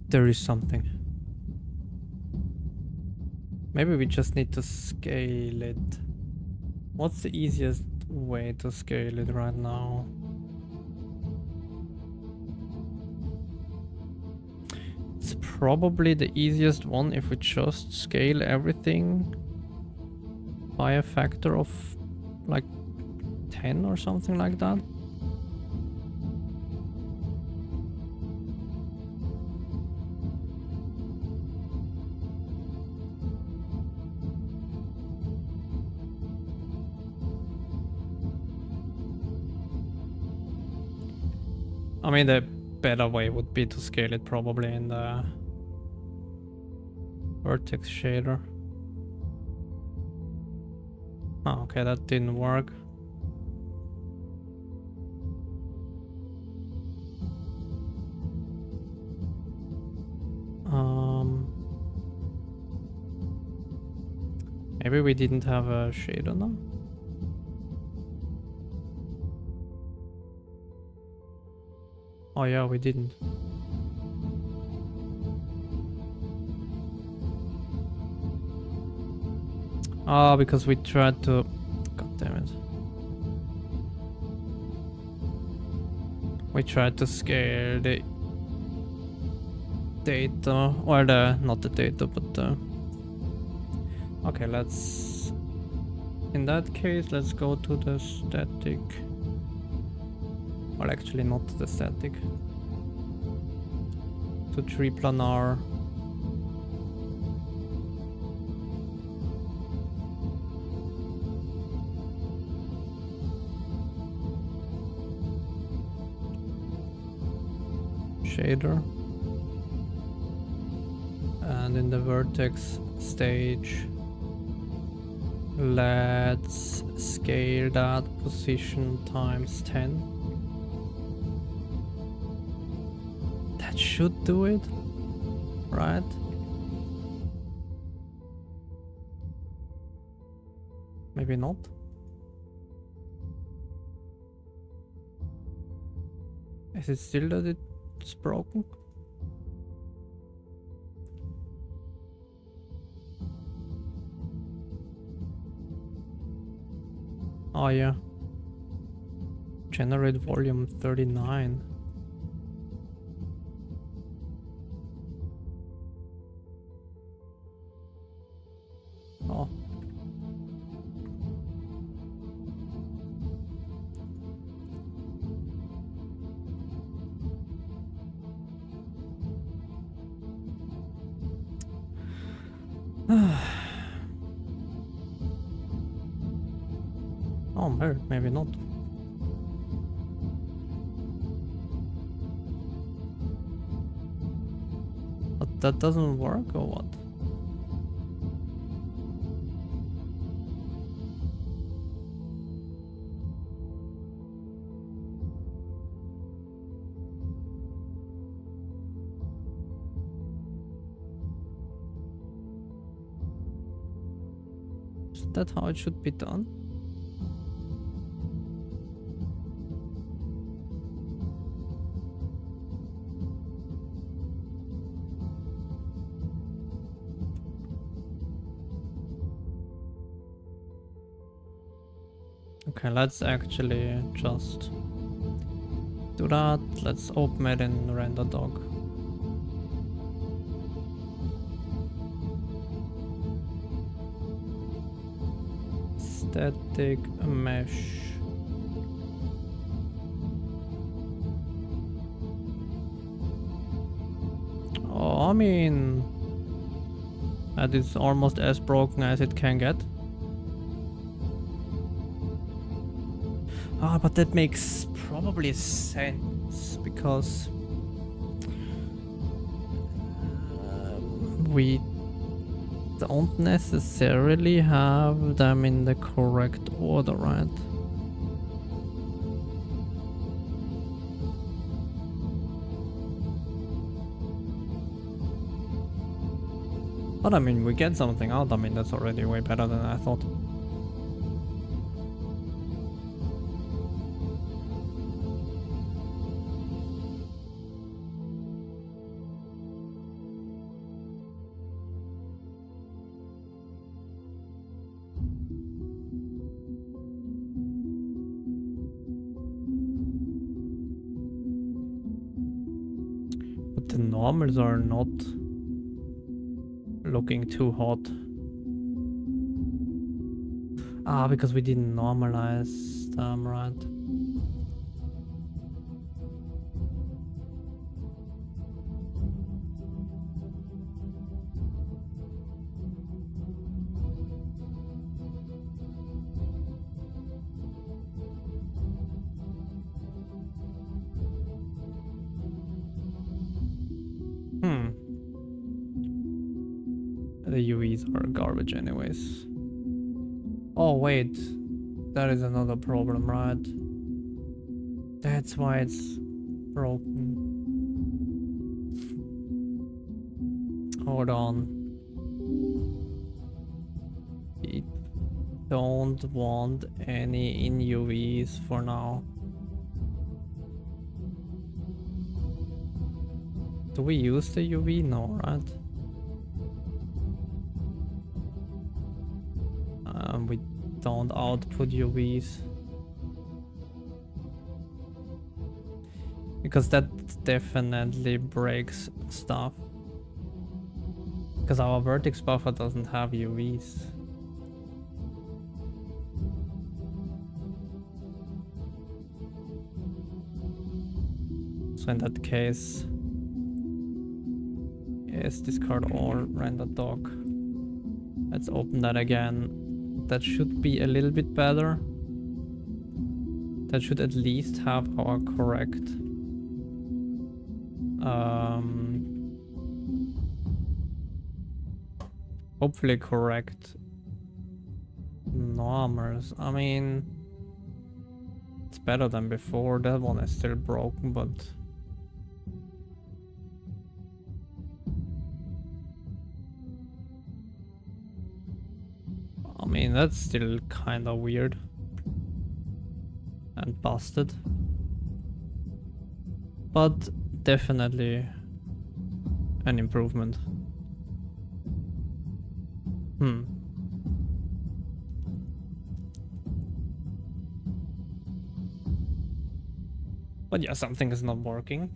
A: There is something. Maybe we just need to scale it. What's the easiest way to scale it right now? It's probably the easiest one if we just scale everything by a factor of like 10 or something like that. I mean, the better way would be to scale it probably in the vertex shader. Oh, okay, that didn't work. Maybe we didn't have a shader now. Oh yeah, we didn't. Ah, because we tried to... God damn it. We tried to scale the data, or not the data, but the... Okay, let's... In that case, let's go to the static. Well, actually not the static. To 3 planar. Shader. And in the vertex stage, let's scale that position times 10. That should do it, right? Maybe not. Is it still that it's broken? Oh yeah. Generate volume 39. Oh. Oh, maybe not. But that doesn't work or what? Is that how it should be done? Okay, let's actually just do that. Let's open it in RenderDog. Static mesh. Oh, I mean, that is almost as broken as it can get. Ah, but that makes probably sense because we don't necessarily have them in the correct order, right? But I mean, we get something out. I mean, that's already way better than I thought. But the normals are not looking too hot. Ah, because we didn't normalize them, right? The UVs are garbage anyways. Oh wait, that is another problem, right? That's why it's broken. Hold on. We don't want any in UVs for now. Do we use the UV? No, right? don't output UVs. Because that definitely breaks stuff. Because our vertex buffer doesn't have UVs. So in that case, yes, discard all render doc. Let's open that again. That should be a little bit better. That should at least have our correct hopefully correct normers. I mean, it's better than before. That one is still broken, but I mean, that's still kind of weird and busted, but definitely an improvement. But yeah, something is not working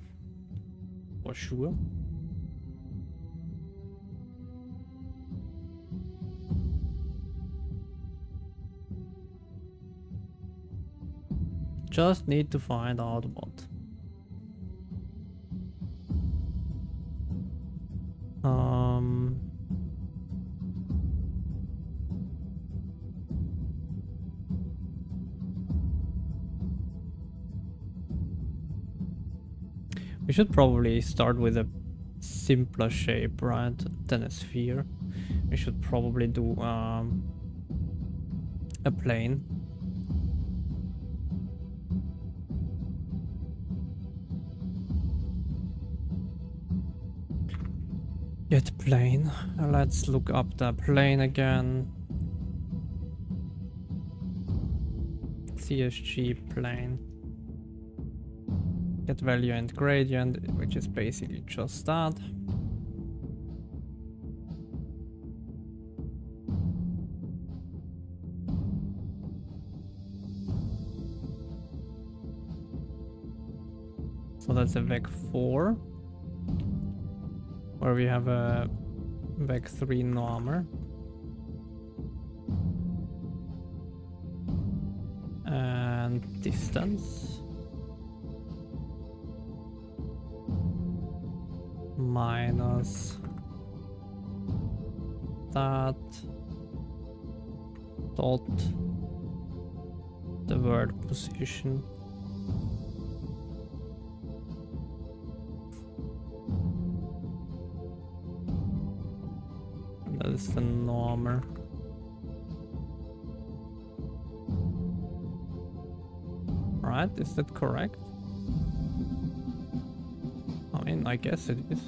A: for sure. Just need to find out what. We should probably start with a simpler shape, right, than a sphere. We should probably do a plane. Get plane. Let's look up the plane again. CSG plane. Get value and gradient, which is basically just that. So that's a vec 4, where we have a vec 3 normer. And distance. Minus that dot the word position. And that is the normer. Right, is that correct? I mean, I guess it is.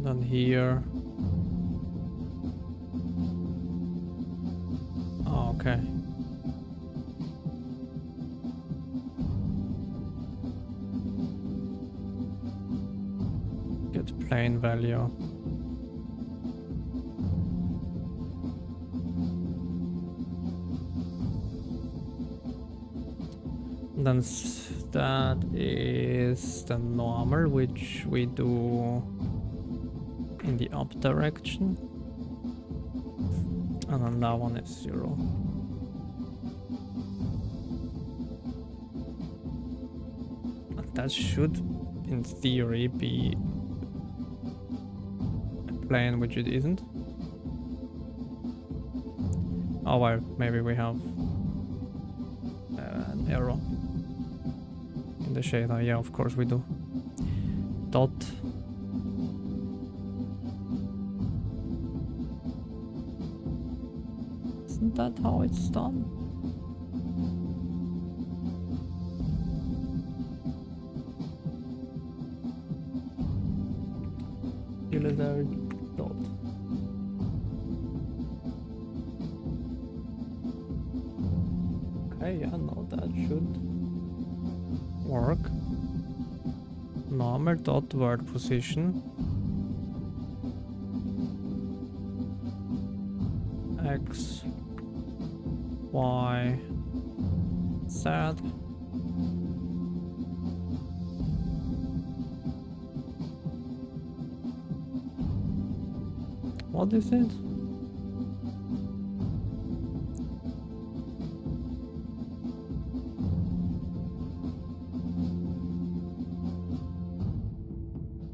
A: Then here. Oh, okay. Get plane value. Then that is the normal, which we do in the up direction, and then that one is 0. And that should, in theory, be a plane, which it isn't. Oh well, maybe we have an error in the shader. Yeah, of course we do. Dot. Isn't that how it's done? Utilitarian dot. Okay, yeah, no, that should work. Normal dot word position. X, Y, Z. What is it?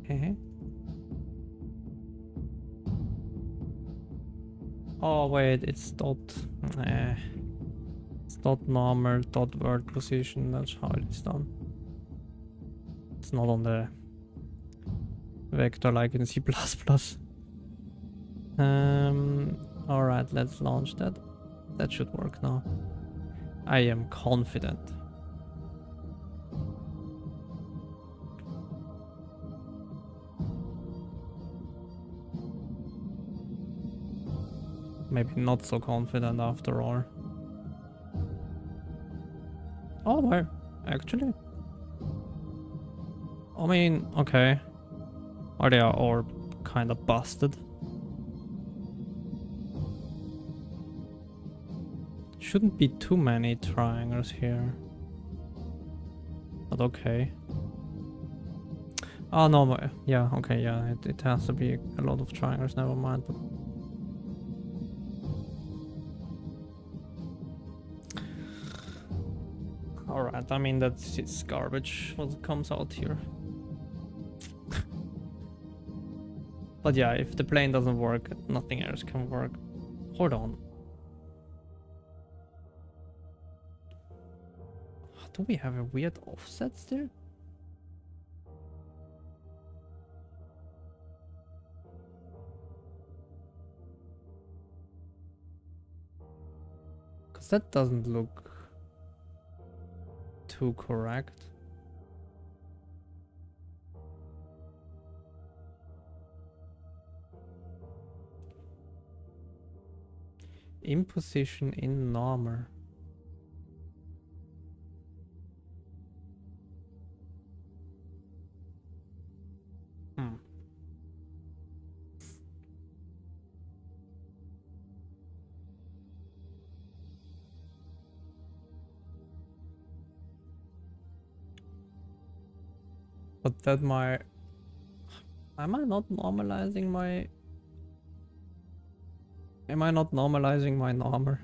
A: Eh? Oh wait, it's dot. It's dot normal dot word position. That's how it is done. It's not on the vector like in C++. Alright, let's launch that. That should work now. I am confident. Maybe not so confident after all. Oh, well, actually. I mean, okay. Or they are all kind of busted. Shouldn't be too many triangles here. But okay. Oh no, yeah, okay, yeah, it has to be a lot of triangles, never mind. But alright, I mean, that's it's garbage what comes out here. But yeah, if the plane doesn't work, nothing else can work. Hold on. Do we have a weird offset still? Because that doesn't look too correct. Imposition in normal. Hmm. But that might... Am I not normalizing my... Am I not normalizing my normal?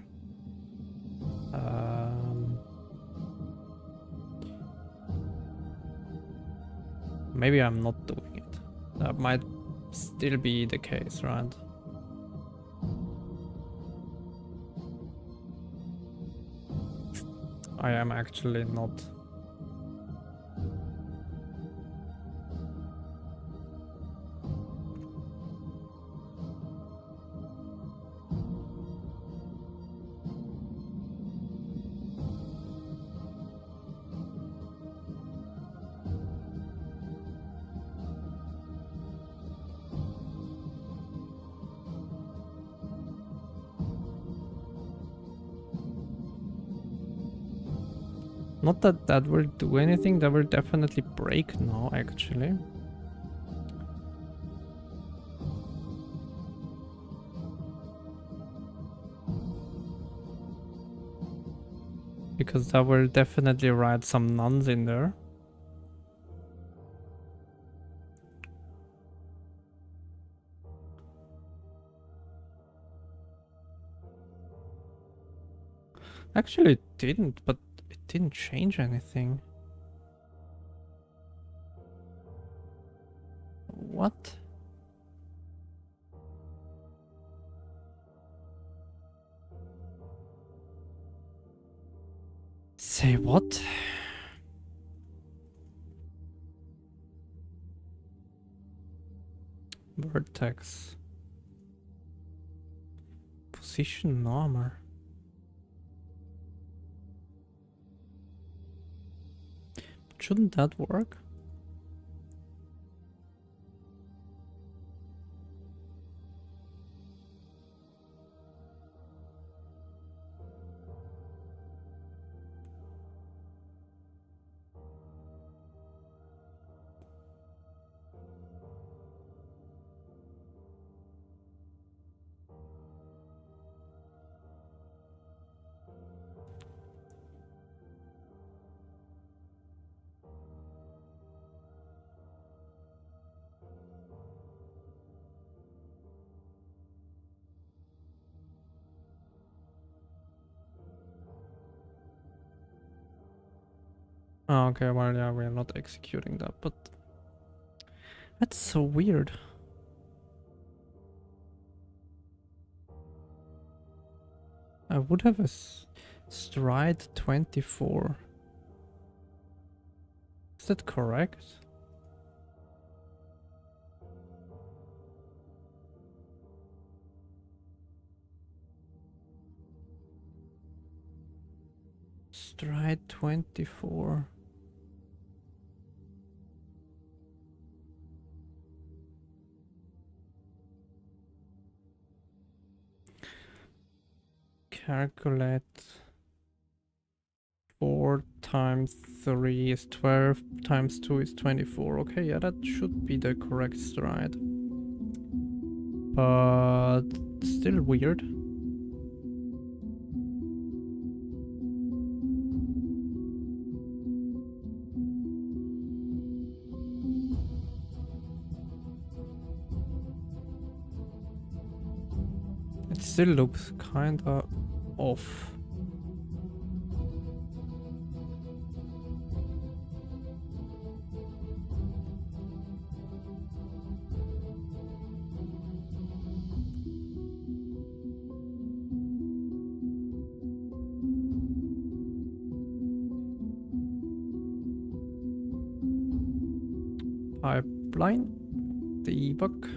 A: Maybe I'm not doing it. That might still be the case, right? I am actually not. Not that that will do anything, that will definitely break now, actually. Because that will definitely write some nuns in there. Actually, it didn't, but it didn't change anything. What? Say what? Vertex. Position normal. Shouldn't that work? Oh, okay, well, yeah, we're not executing that, but that's so weird. I would have a stride 24. Is that correct? Stride 24. Calculate 4 times 3 is 12, times 2 is 24. Okay, yeah, that should be the correct stride. But still weird. It still looks kinda off. Pipeline, debug.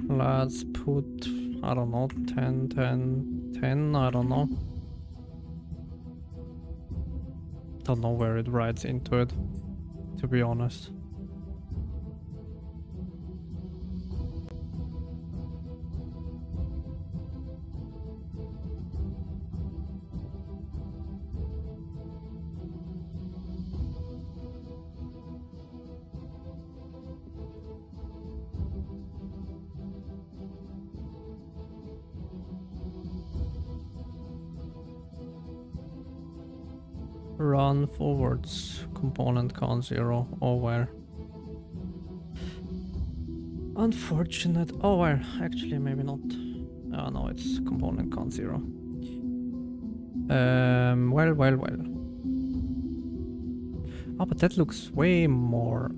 A: Let's put, I don't know, 10, 10, 10, I don't know. Don't know where it writes into it, to be honest. Run forwards, component count 0. Oh well. Unfortunate. Oh well, actually maybe not. Oh no, it's component count 0. Well. Oh, but that looks way more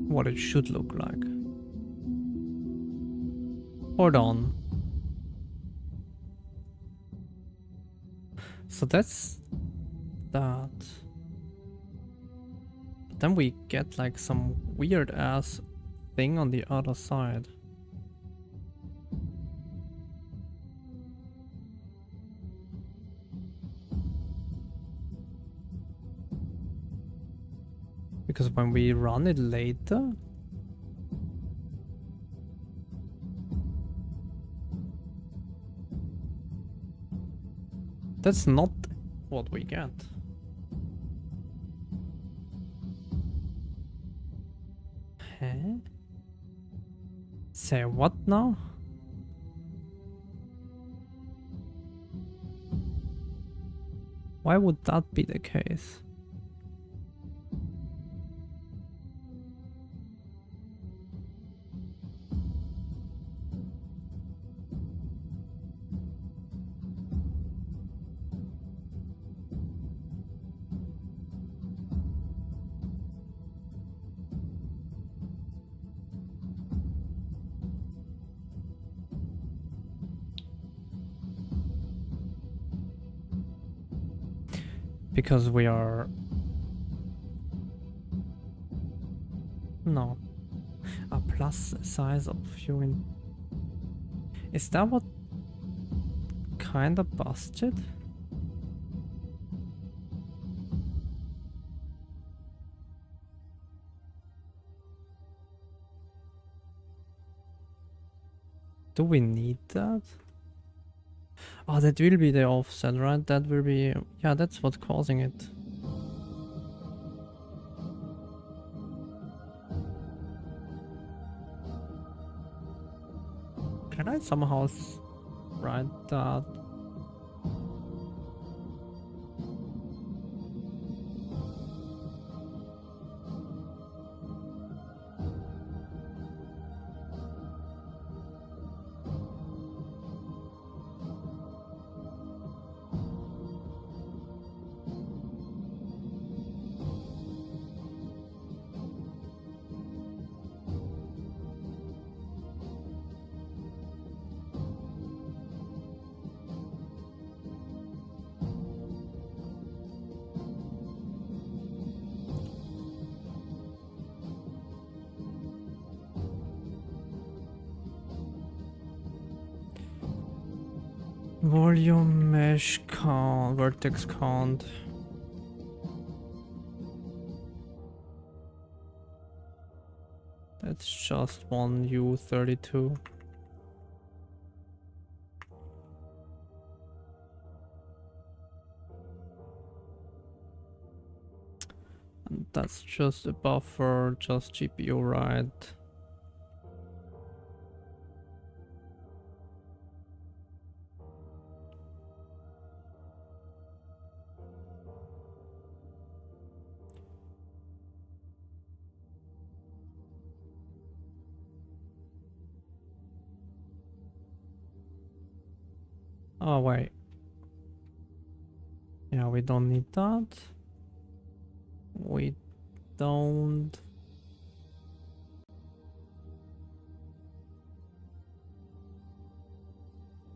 A: what it should look like. Hold on. So that's that. But then we get like some weird ass thing on the other side. Because when we run it later, that's not what we get. Huh? Say what now? Why would that be the case? Because we are... No. A plus size of viewing. Is that what kinda busted? Do we need that? Oh, that will be the offset, right? That will be... Yeah, that's what's causing it. Can I somehow write that? Volume mesh count, vertex count. That's just one U32. And that's just a buffer, just GPU write. Oh wait. Yeah, we don't need that. We don't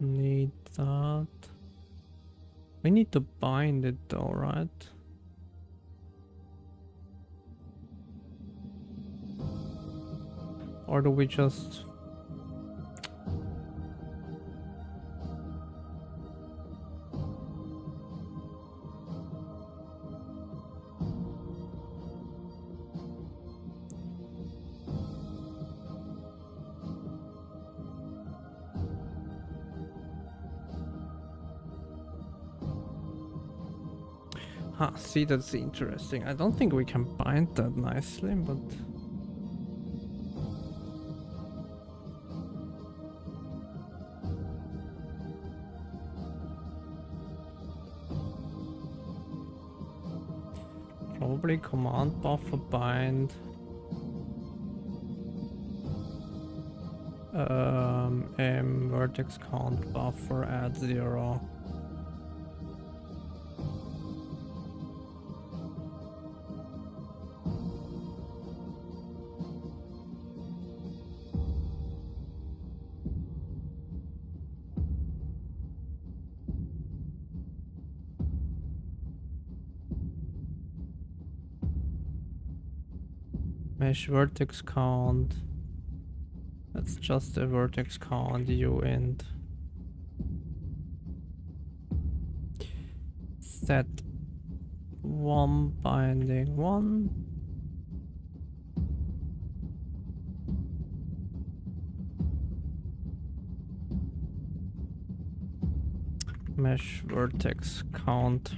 A: need that. We need to bind it though, right? Or do we just... Huh, see, that's interesting. I don't think we can bind that nicely, but... Probably command buffer bind. M vertex count buffer add 0. Mesh vertex count. That's just a vertex count uint. Set one binding one. Mesh vertex count.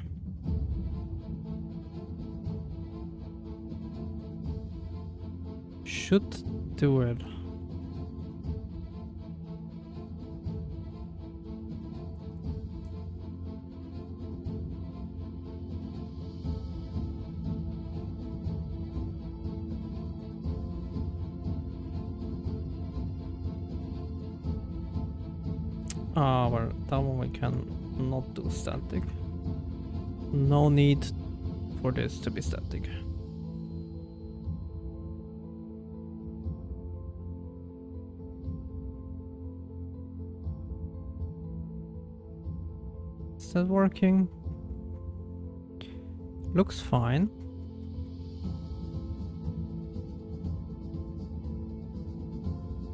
A: Should do it. Ah, well, that one we can not do static. No need for this to be static. Is that working? Looks fine.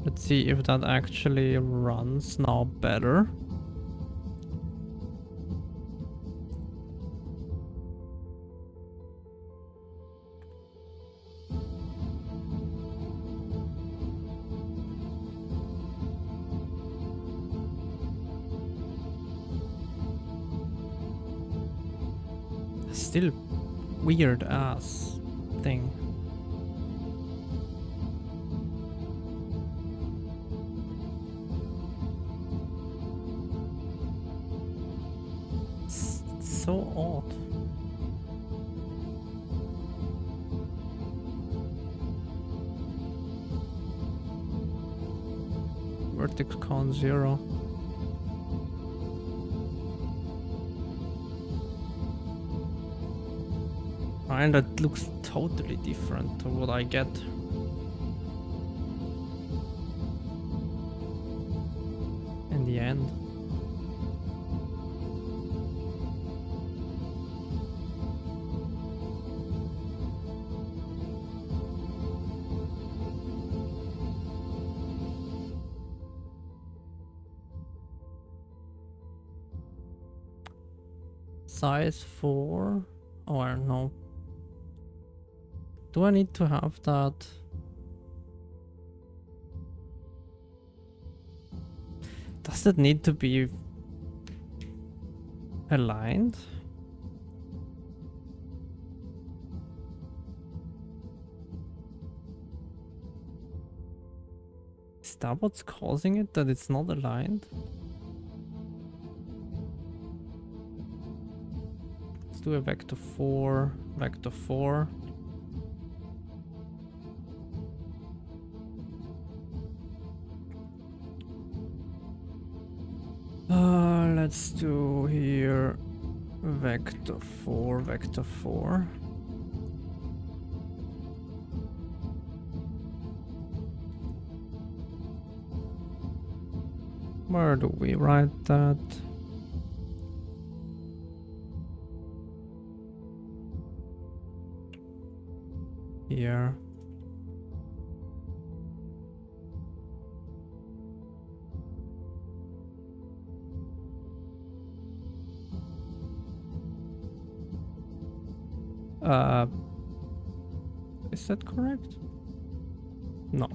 A: Let's see if that actually runs now better. Still weird ass thing. It's so odd. Vertex count 0. And that looks totally different to what I get. In the end. size 4. Oh, I don't know. Do I need to have that? Does it need to be aligned? Is that what's causing it, that it's not aligned? Let's do a vector 4, vector 4. Let's do here vector 4, vector 4. Where do we write that? Here. Is that correct? No. I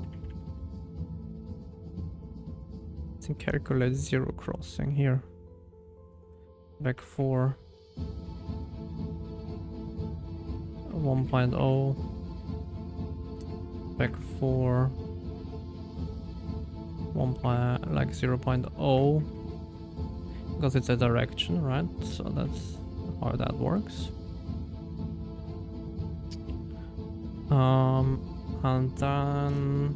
A: think calculate zero crossing here. Vec 4. 1.0. Vec 4. 0.0. Because it's a direction, right? So that's how that works. And then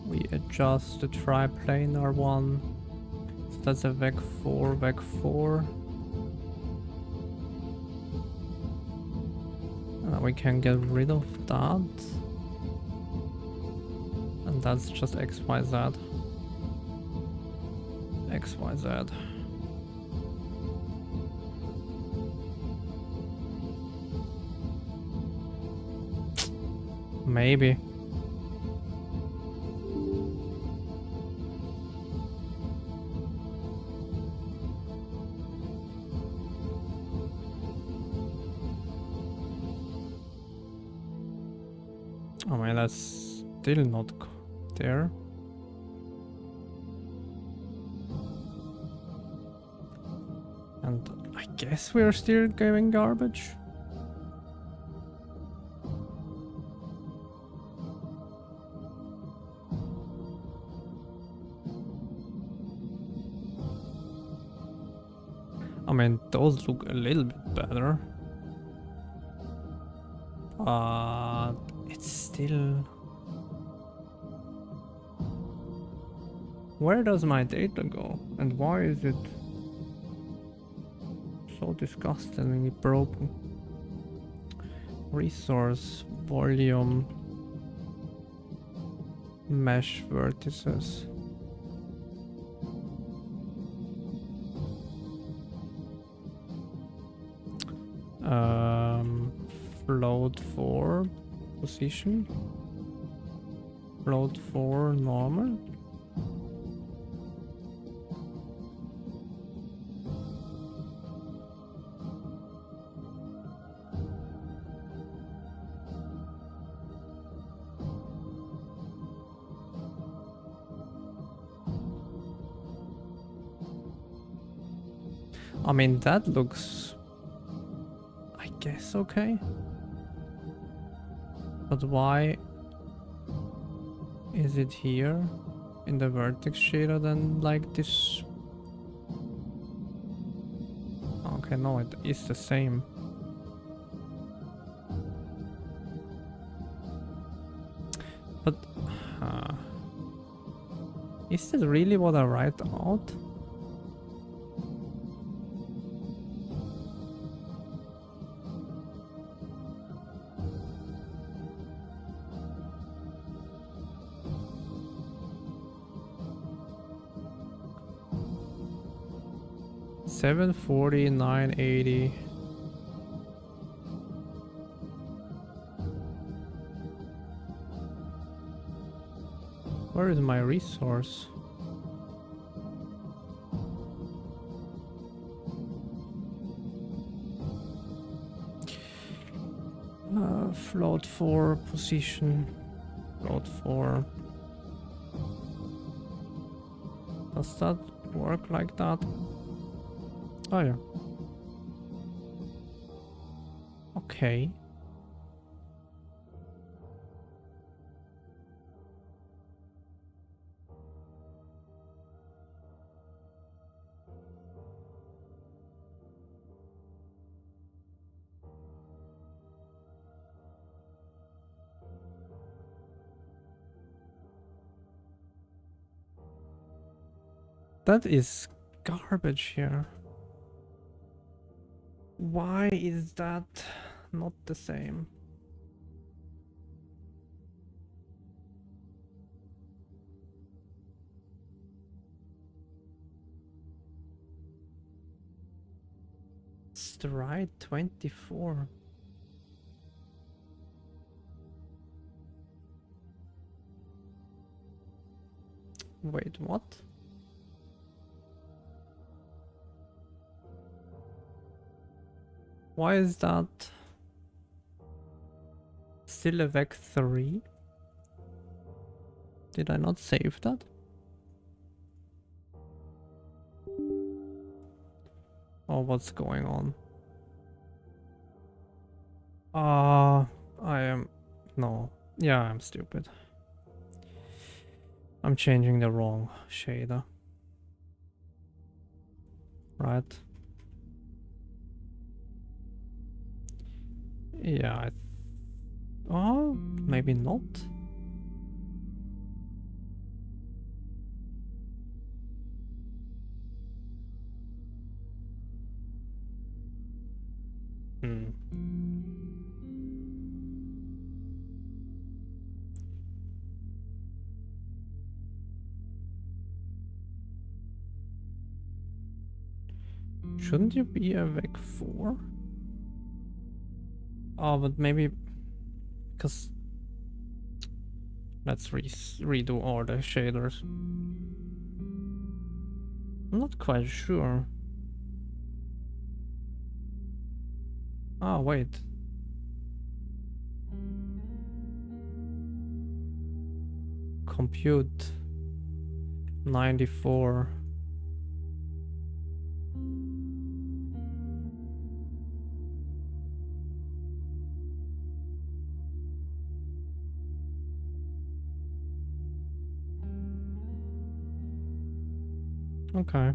A: we adjust the triplanar one. So that's a vec 4, vec 4. And we can get rid of that. And that's just x, y, z. X, y, z. Maybe. I mean, that's still not there. And I guess we're still going garbage. I mean, those look a little bit better. But it's still... Where does my data go? And why is it so disgustingly broken? Resource, volume, mesh vertices. Float 4 position, float 4 normal. I mean, that looks, I guess, okay. But why is it here in the vertex shader then like this? Okay, no, it is the same. But is that really what I write out? $740, $980. Where is my resource? Float 4 position. Float 4. Does that work like that? Oh yeah. Okay. That is garbage here. Why is that not the same? It's the right 24. Wait, what? Why is that still a Vec 3? Did I not save that? Oh, what's going on? I am... No. Yeah, I'm stupid. I'm changing the wrong shader. Right. Yeah, oh, maybe not. Hmm. Shouldn't you be a Vec 4? Oh, but maybe because let's redo all the shaders. I'm not quite sure. Oh, wait. Compute 94. Okay.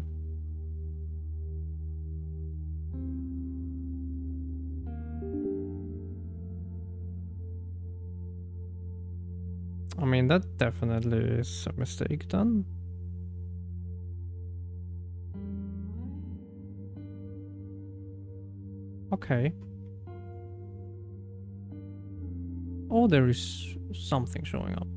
A: I mean, that definitely is a mistake then. Okay. Oh, there is something showing up.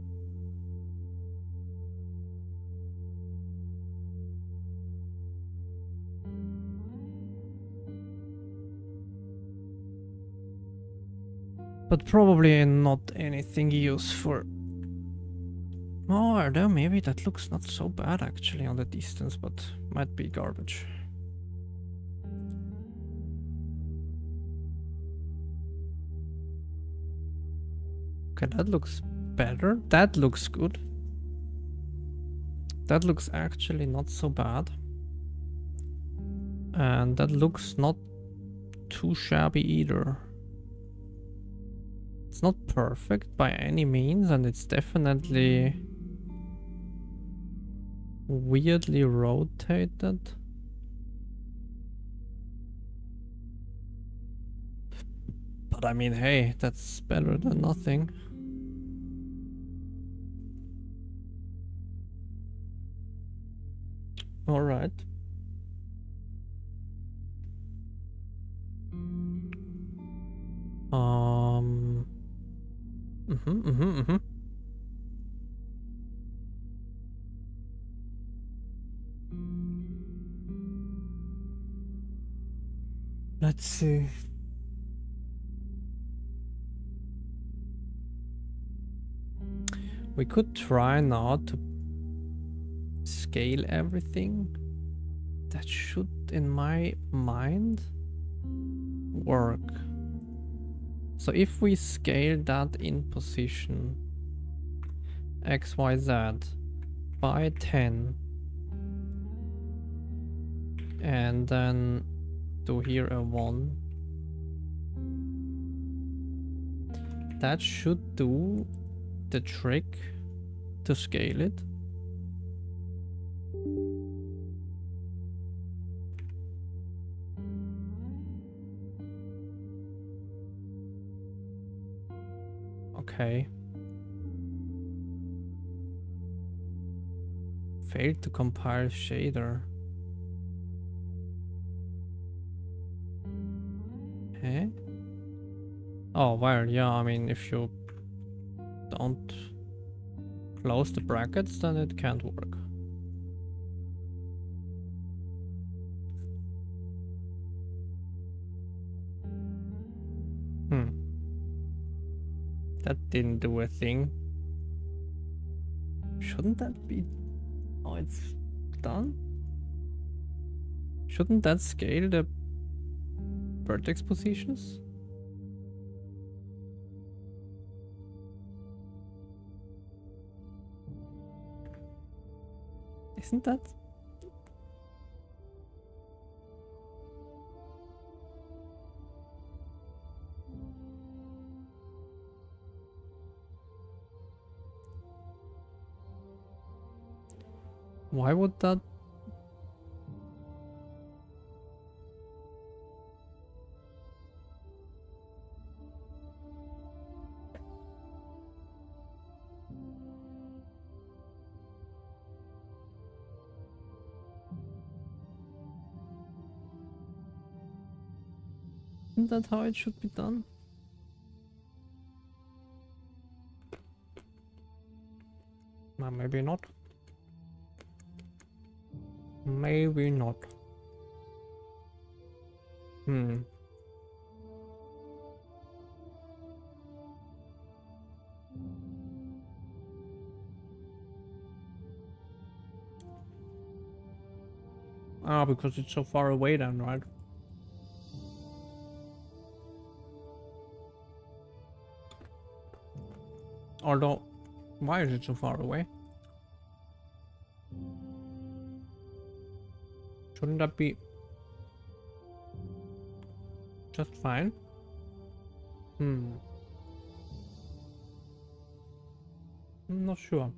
A: But probably not anything useful. Oh, there maybe that looks not so bad actually on the distance, but might be garbage. Okay, that looks better. That looks good. That looks actually not so bad. And that looks not too shabby either. It's not perfect by any means, and it's definitely weirdly rotated. But I mean, hey, that's better than nothing. All right. Let's see. We could try now to scale everything. That should, in my mind, work. So if we scale that in position XYZ by 10 and then do here a 1, that should do the trick to scale it. Okay. Failed to compile shader. Eh? Oh, well, yeah, I mean, if you don't close the brackets, then it can't work. That didn't do a thing. Shouldn't that be how it's done? Shouldn't that scale the vertex positions? Isn't that? Why would that? Isn't that how it should be done? No, maybe not. Maybe not. Ah, because it's so far away then, right? Although, why is it so far away? Shouldn't that be just fine? I'm not sure.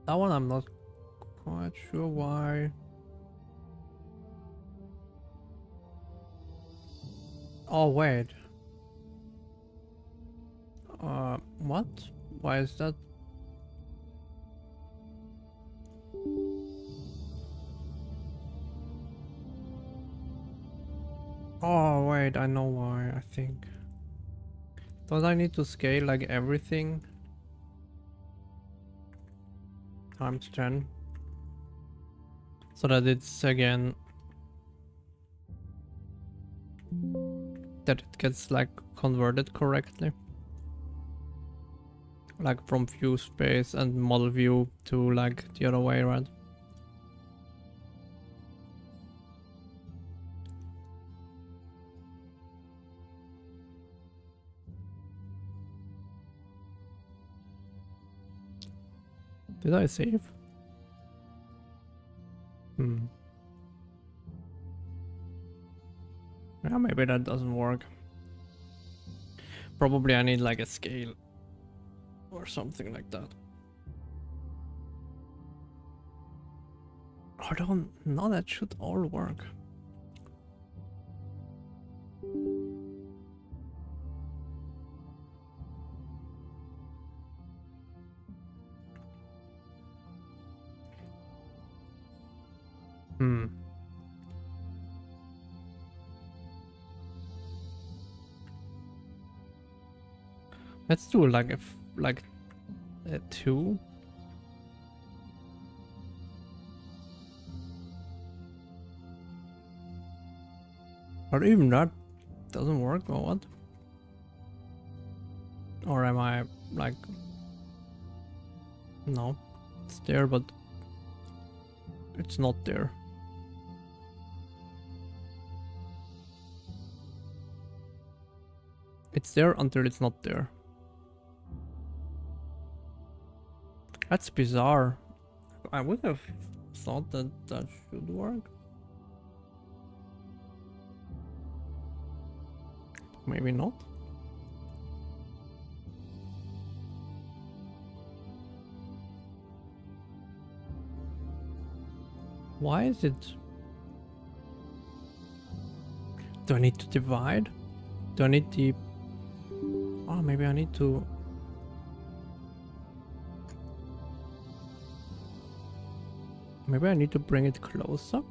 A: That one I'm not quite sure why. Oh wait. What? Why is that? Oh wait, I know why, I think. Don't I need to scale like everything times 10? So that it's again that it gets like converted correctly. Like from view space and model view to like the other way, right? Did I save? Yeah, maybe that doesn't work. Probably I need like a scale or something like that. Although, no, that should all work. Let's do like a 2. Or even that doesn't work, or what? Or am I like... No, it's there, but it's not there. It's there until it's not there. That's bizarre. I would have thought that that should work. Maybe not. Why is it... Do I need to divide? Do I need the... Oh, maybe I need to... Maybe I need to bring it closer?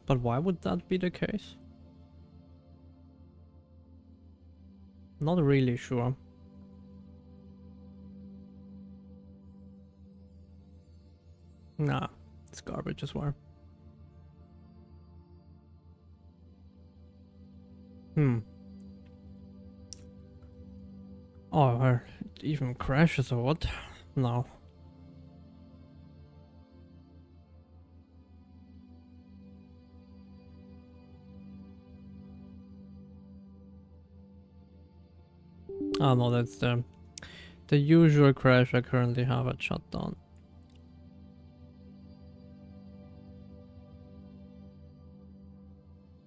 A: But why would that be the case? Not really sure. Nah, it's garbage as well. Oh, well, it even crashes or what? No. Oh no, that's the usual crash I currently have at shutdown.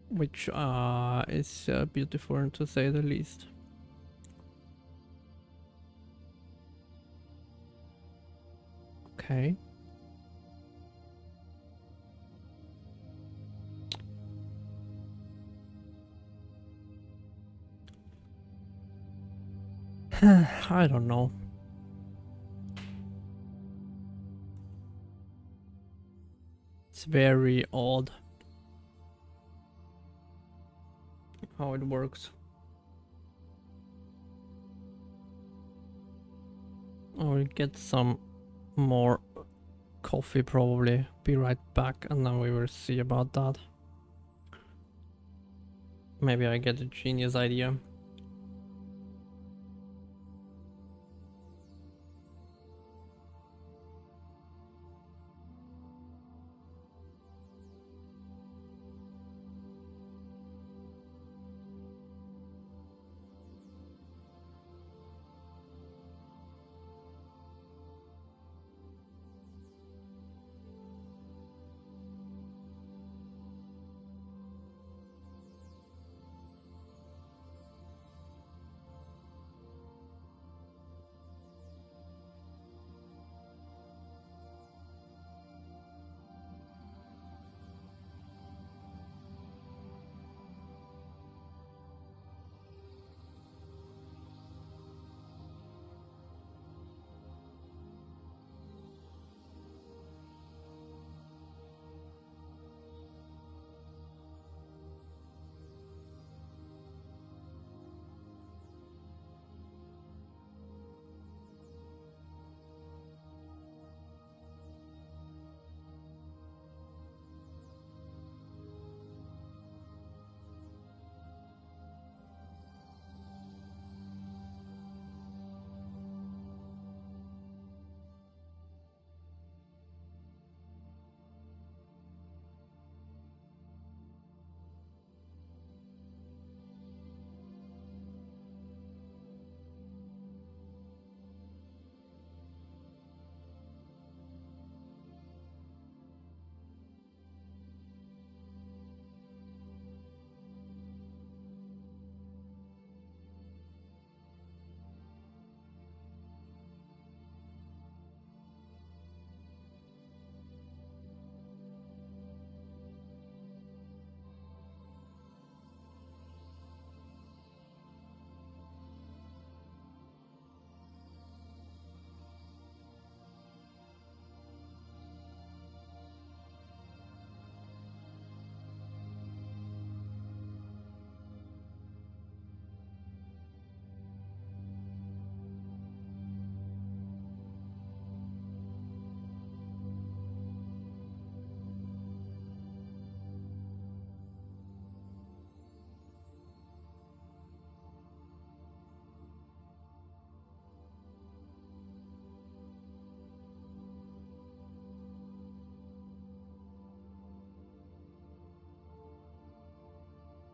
A: Which is beautiful to say the least. Okay. I don't know. It's very odd how it works. I will get some more coffee probably. Be right back and then we will see about that. Maybe I get a genius idea.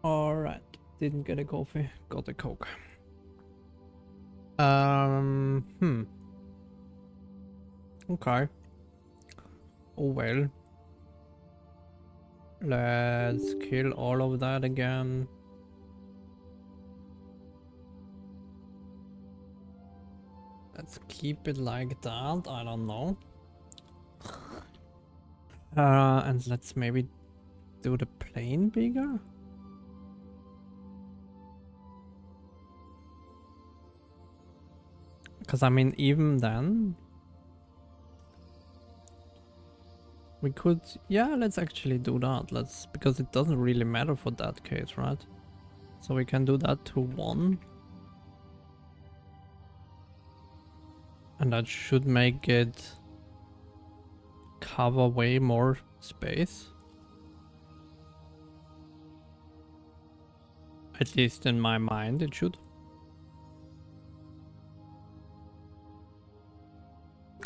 A: Alright, didn't get a coffee, got a Coke. Okay. Oh well. Let's kill all of that again. Let's keep it like that, I don't know. And let's maybe do the plane bigger? Because I mean, even then, we could, yeah, let's actually do that. Let's, because it doesn't really matter for that case, right? So we can do that to 1. And that should make it cover way more space. At least in my mind it should.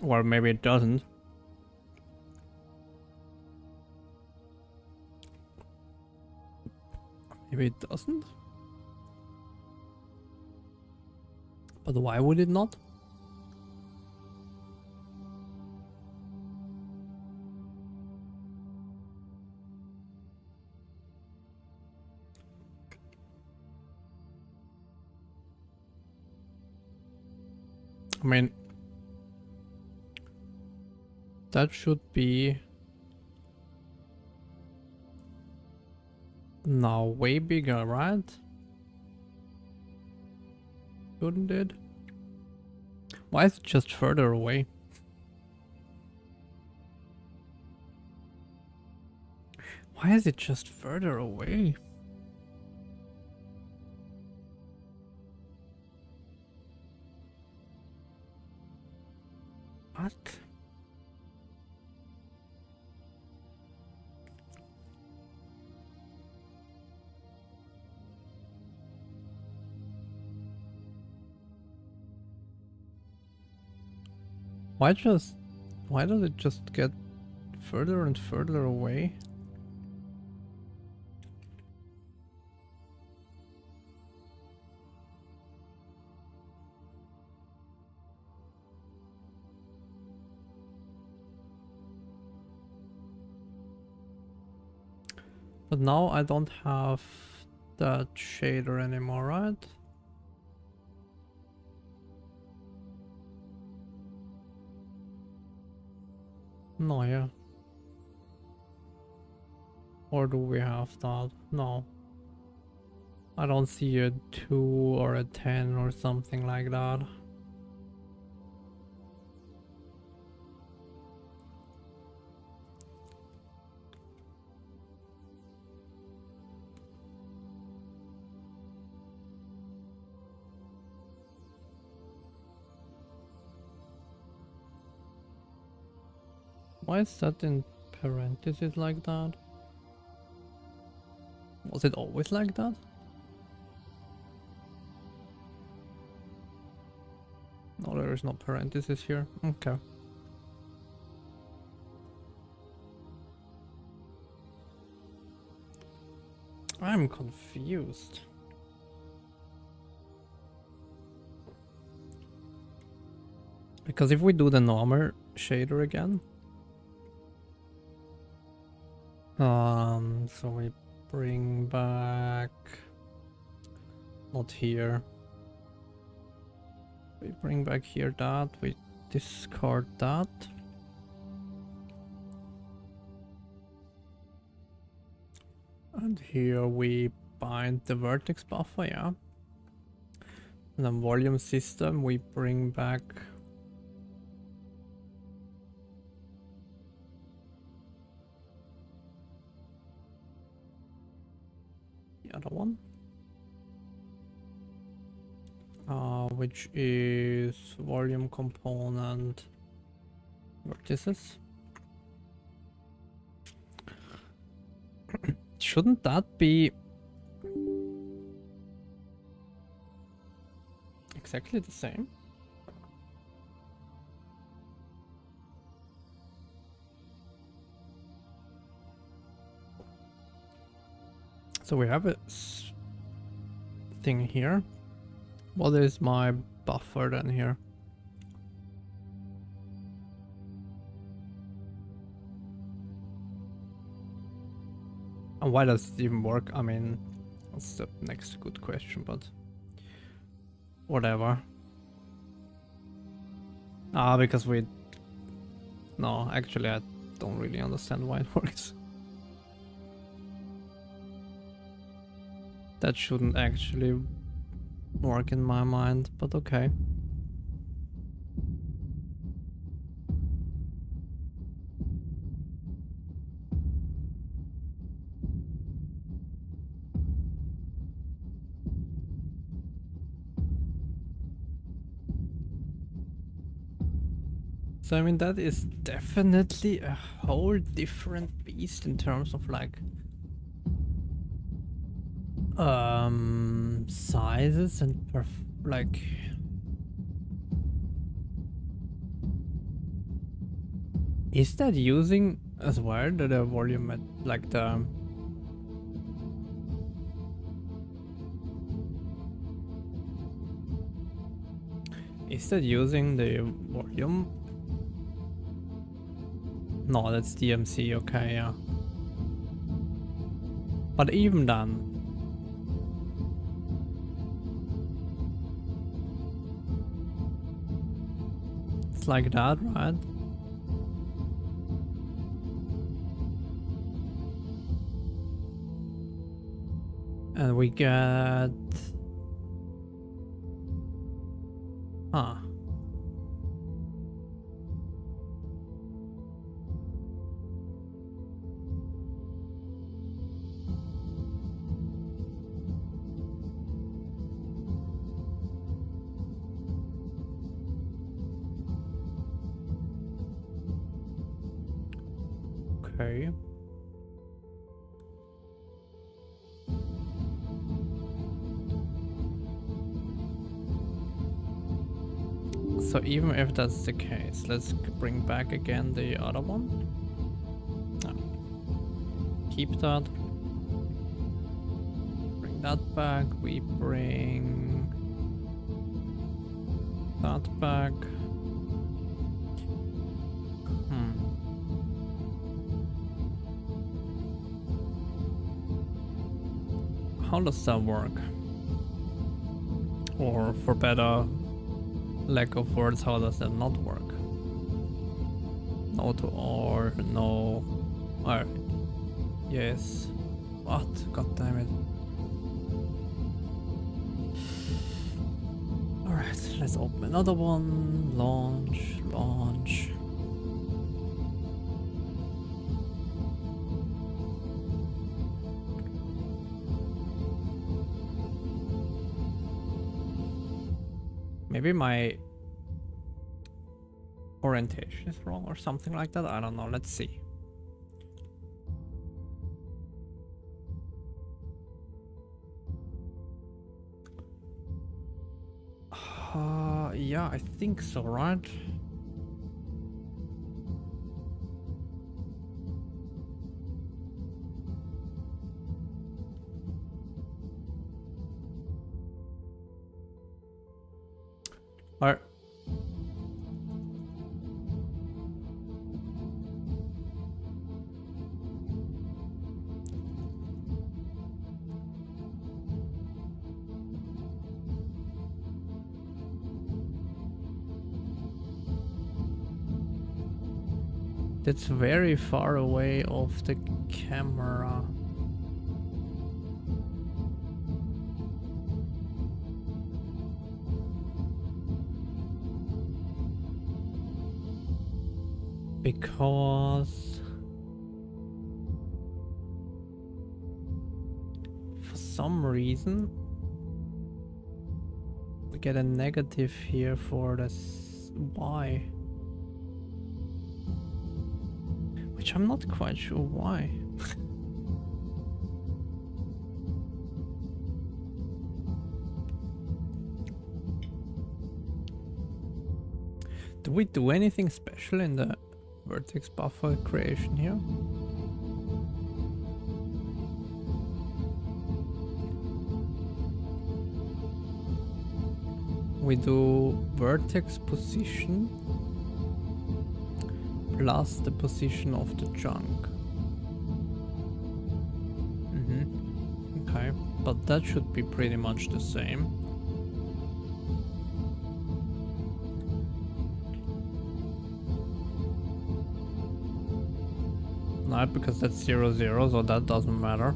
A: Or maybe it doesn't. Maybe it doesn't? But why would it not? I mean, that should be now way bigger, right? Shouldn't it? Why is it just further away? Why is it just further away? What? Why does it just get further and further away? But now I don't have that shader anymore, right? No, yeah. Or do we have that? No. I don't see a 2 or a 10 or something like that. Why is that in parentheses like that? Was it always like that? No, there is no parentheses here. Okay. I'm confused. Because if we do the normal shader again, so we bring back, not here. We bring back here that, we discard that. And here we bind the vertex buffer, yeah. And then volume system, we bring back the other one. Which is volume component vertices. Shouldn't that be exactly the same? So we have a thing here. What is my buffer then here? And why does it even work? I mean, that's the next good question, but whatever. Ah, because we... No, actually I don't really understand why it works. That shouldn't actually work in my mind, but okay. So I mean, that is definitely a whole different beast in terms of like sizes and like is that using as well the volume at like the is that using the volume? No, that's DMC, okay, yeah. But even then, it's like that, right? And we get... Huh. Okay. So even if that's the case, let's bring back again the other one. No. Keep that. Bring that back. We bring that back. How does that work? Or for better lack of words, how does that not work? No to or no. Alright. Yes. What? God damn it. Alright, let's open another one. Launch, launch. Maybe my orientation is wrong or something like that. I don't know. Let's see. Yeah, I think so, right? Alright. That's very far away off the camera. Because for some reason we get a negative here for this Y. Which I'm not quite sure why. Do we do anything special in the vertex buffer creation here? we do vertex position plus the position of the chunk. Okay, but that should be pretty much the same. Not because that's 0, 0, so that doesn't matter.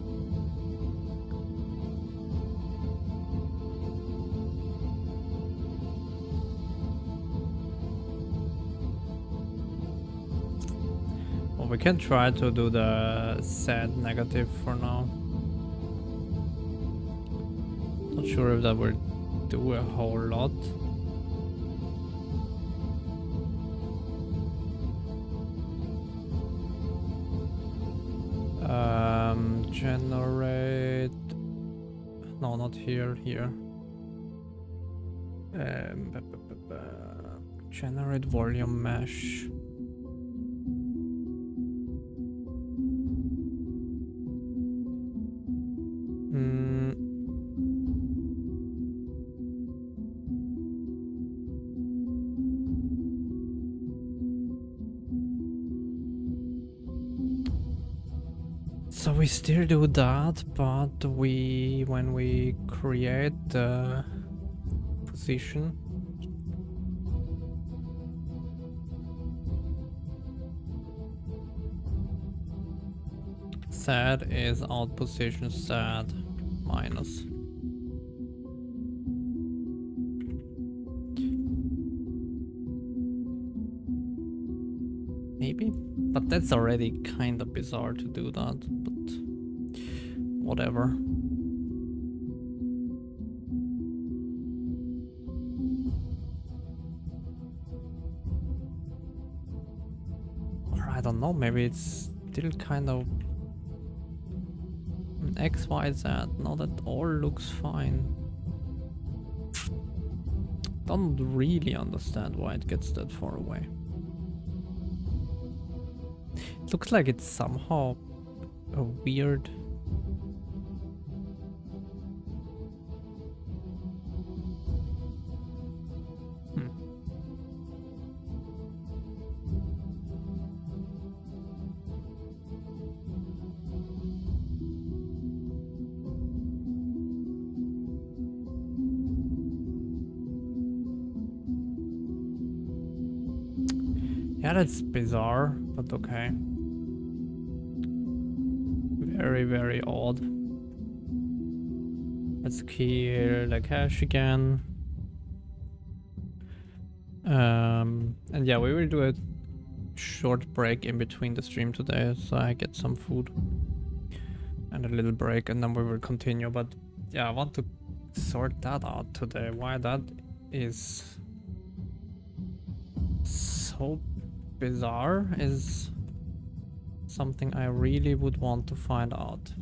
A: Well, we can try to do the sad negative for now. Not sure if that will do a whole lot. Generate. No, not here. Here. Generate volume mesh. So we still do that, but when we create the position, sad is out position sad minus. Maybe? But that's already kind of bizarre to do that, but whatever. Or I don't know, maybe it's still kind of an X, Y, Z. Now that all looks fine. Don't really understand why it gets that far away. It looks like it's somehow a weird... Yeah, that's bizarre, but okay. Very, very odd. Let's kill the cache again. And yeah, we will do a short break in between the stream today, so I get some food. And a little break, and then we will continue. But yeah, I want to sort that out today. Why that is so bizarre is something I really would want to find out.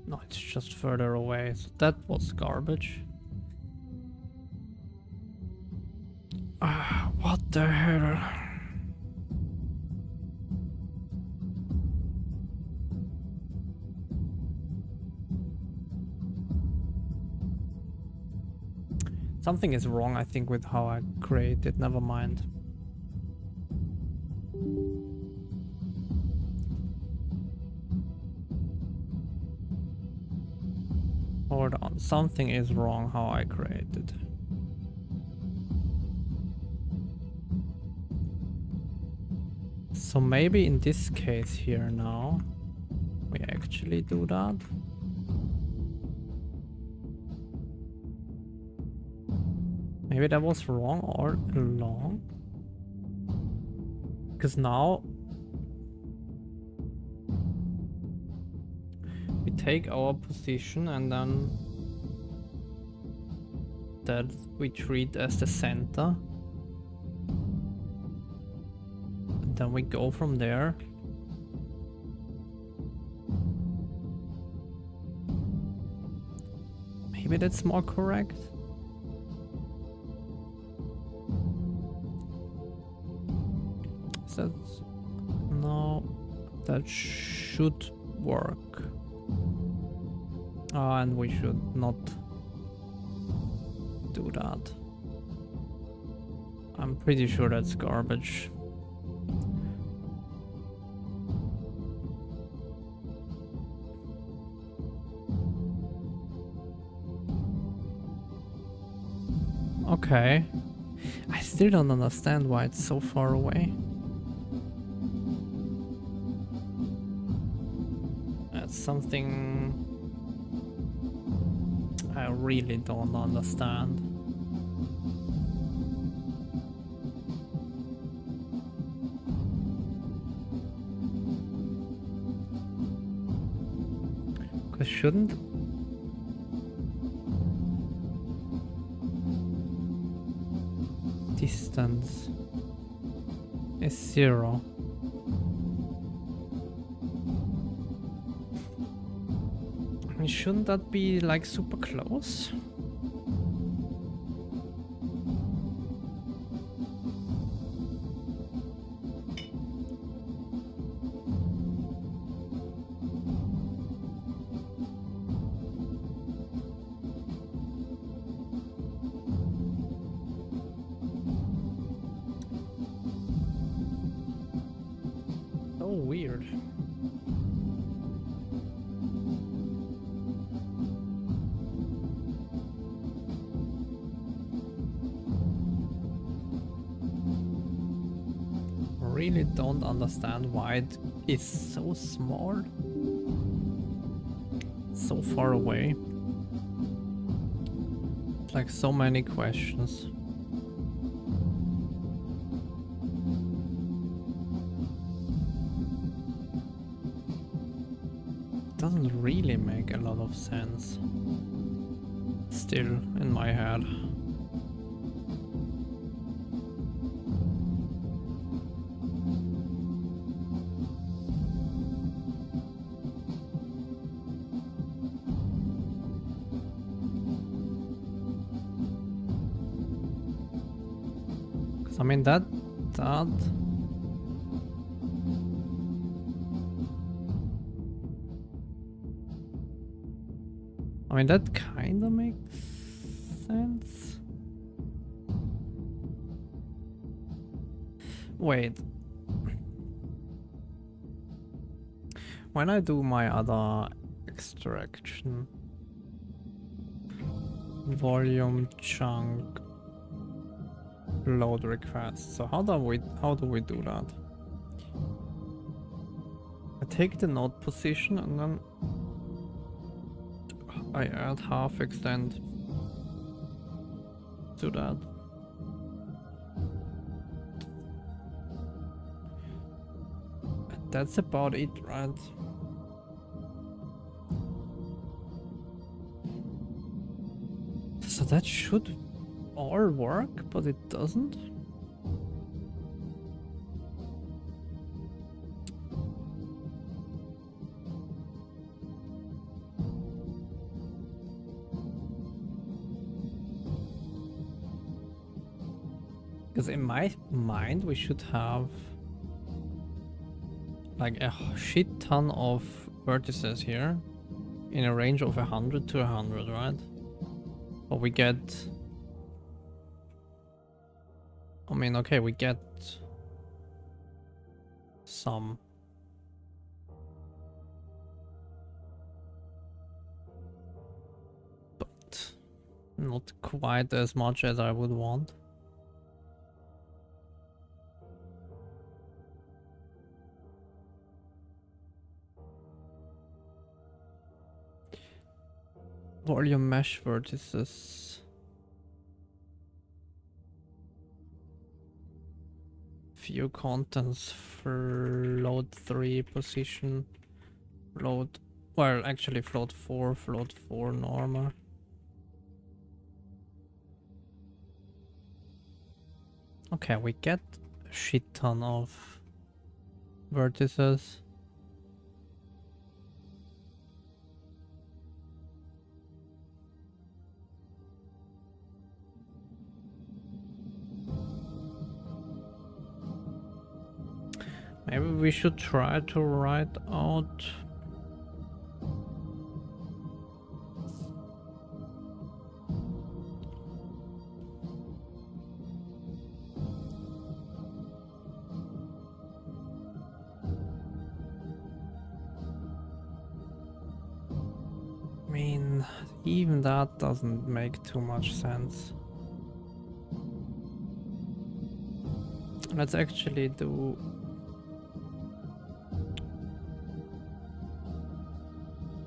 A: No, it's just further away, so that was garbage. What the hell? Something is wrong, I think, with how I created. Never mind. Hold on, something is wrong how I created. So maybe in this case here now, we actually do that. Maybe that was wrong all along. Because now we take our position and then that we treat as the center. And then we go from there Maybe that's more correct. So no, that should work. Oh, and we should not do that. I'm pretty sure that's garbage. Okay. I still don't understand why it's so far away. That's something I really don't understand. Because shouldn't distance is 0. I mean, shouldn't that be like super close? So weird. Really don't understand why it is so small, so far away. Like so many questions. Doesn't really make a lot of sense. Still in my head. I mean that I mean that kinda makes sense. Wait. When I do my other extraction, volume chunk load request. So how do we do that? I take the node position and then I add half extend to that. And that's about it, right? So that should all work, but it doesn't. Because in my mind we should have like a shit ton of vertices here in a range of 100 to 100, right? But we get... I mean, okay, we get some. But not quite as much as I would want. Volume mesh vertices. View contents, float 3 position, float, well actually float 4 normal. Okay, we get a shit ton of vertices. Maybe we should try to write out. I mean, even that doesn't make too much sense. Let's actually do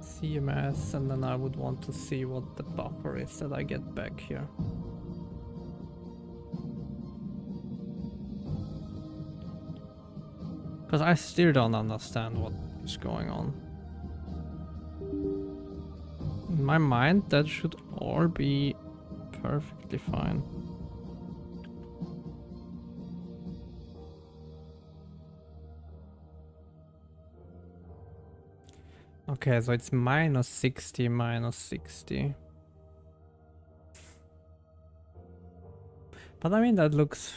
A: CMS, and then I would want to see what the buffer is that I get back here. Because I still don't understand what is going on. In my mind, that should all be perfectly fine. Okay, so it's minus 60, minus 60. But I mean, that looks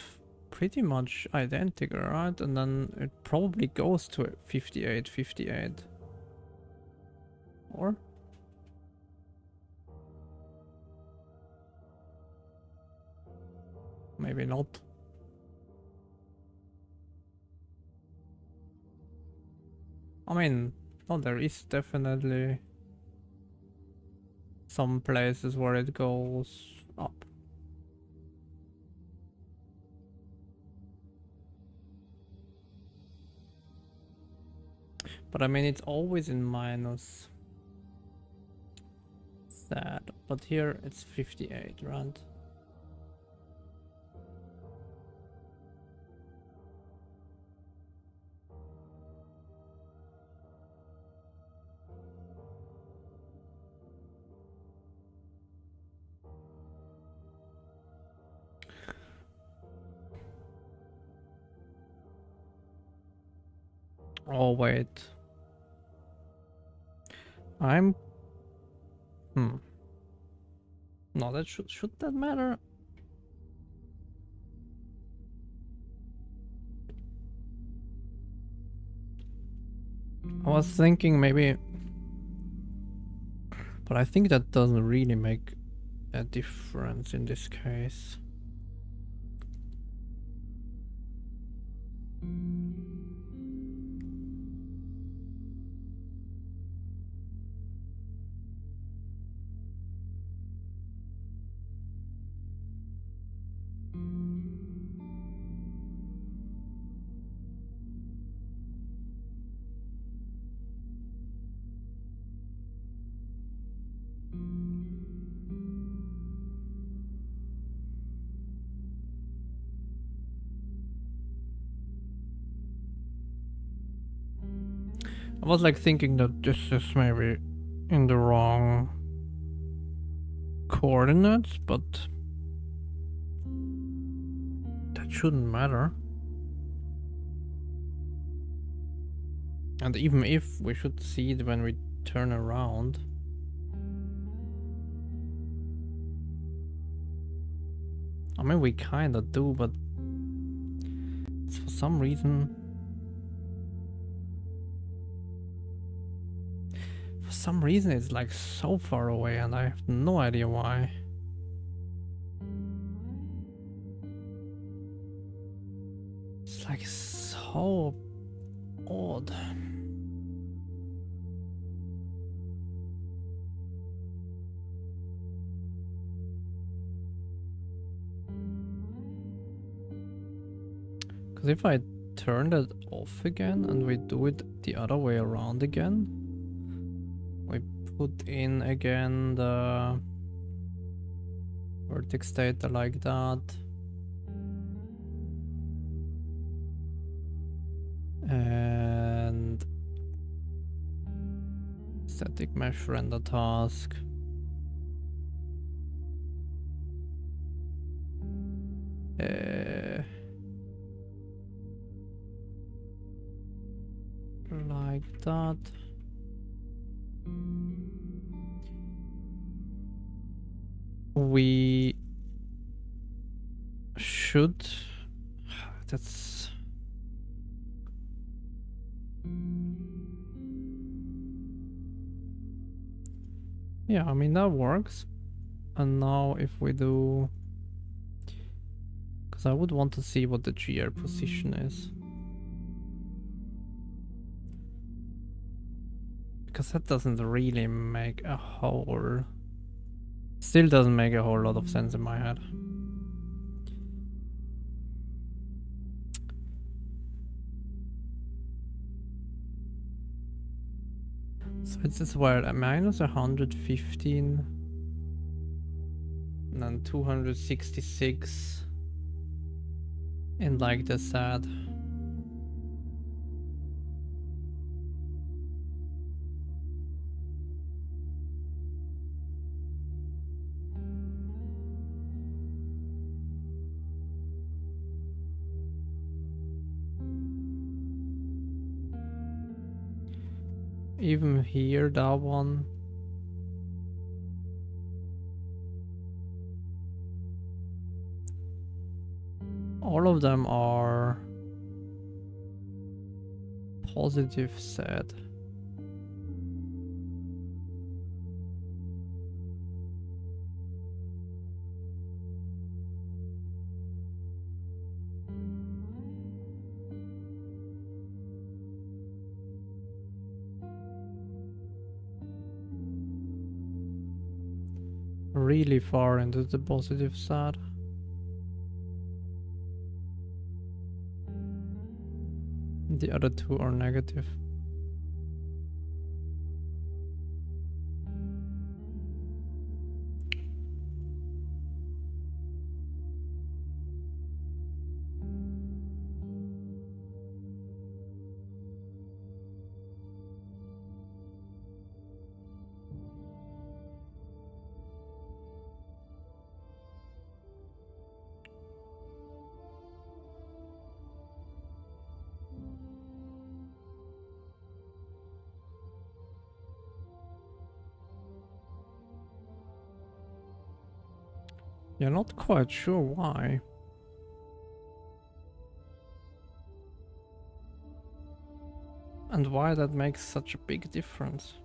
A: pretty much identical, right? And then it probably goes to 58, 58. Or? Maybe not. I mean, no, there is definitely some places where it goes up. But I mean, it's always in minus. Sad. But here it's 58, right? Oh, wait. I'm... No, that should that matter? I was thinking maybe... But I think that doesn't really make a difference in this case. I was like thinking that this is maybe in the wrong coordinates, but that shouldn't matter. And even if, we should see it when we turn around. I mean, we kinda do, but for some reason... For some reason it's like so far away and I have no idea why. It's like so odd. Because if I turn that off again and we do it the other way around again, we put in again the vertex data like that. And static mesh render task. Like that. We should... That's... Yeah, I mean, that works. And now if we do... Because I would want to see what the GR position is. Because that doesn't really make a whole... Still doesn't make a whole lot of sense in my head. So it's as well a minus 115 and then 266 in like the sad. Even here, that one. All of them are positive sad. Really far into the positive side. The other two are negative. You're not quite sure why. And why that makes such a big difference.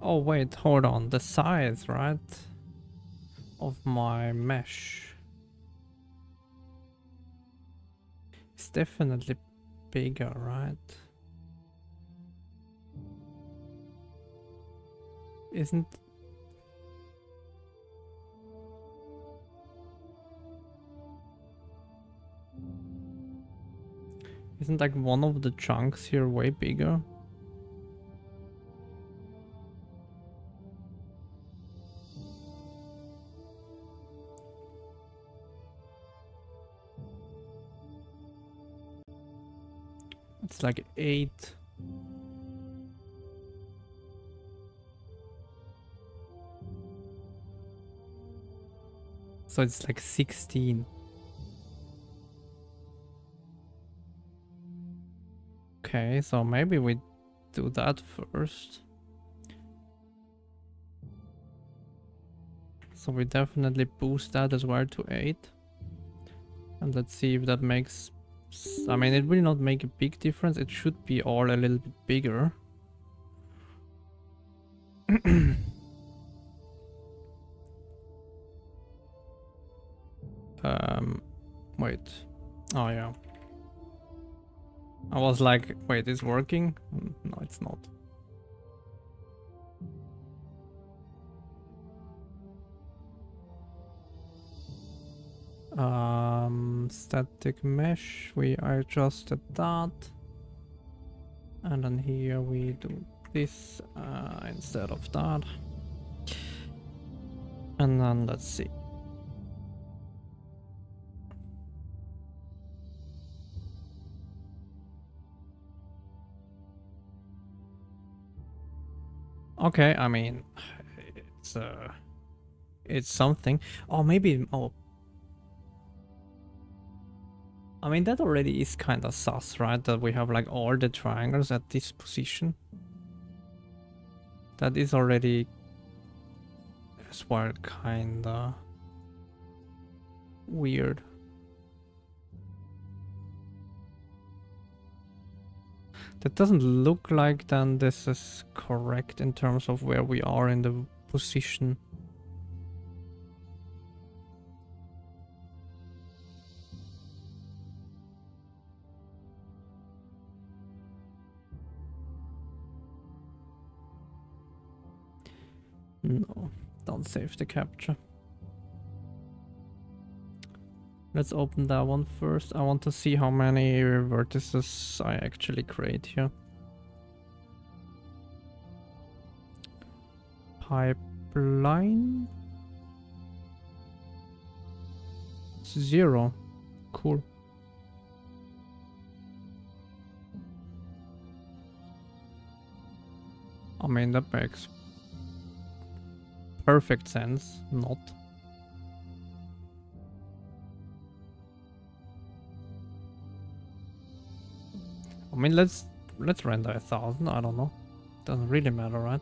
A: Oh wait, hold on. The size, right? Of my mesh. It's definitely bigger, right? Isn't... Isn't like one of the chunks here way bigger? It's like 8. So it's like 16. Okay, so maybe we do that first. So we definitely boost that as well to 8. And let's see if that makes... I mean, it will not make a big difference. It should be all a little bit bigger. Wait. Oh yeah. I was like, wait, it's working? No, it's not. Static mesh, we adjusted that. And then here we do this instead of that. And then let's see. Okay, I mean, it's something. Oh, maybe, oh. I mean, that already is kind of sus, right? That we have like all the triangles at this position. That is already as well kinda weird. That doesn't look like then this is correct in terms of where we are in the position. No, don't save the capture. Let's open that one first. I want to see how many vertices I actually create here. Pipeline? 0. Cool. I mean, that makes perfect sense, not. I mean, let's render 1,000, I don't know. Doesn't really matter, right?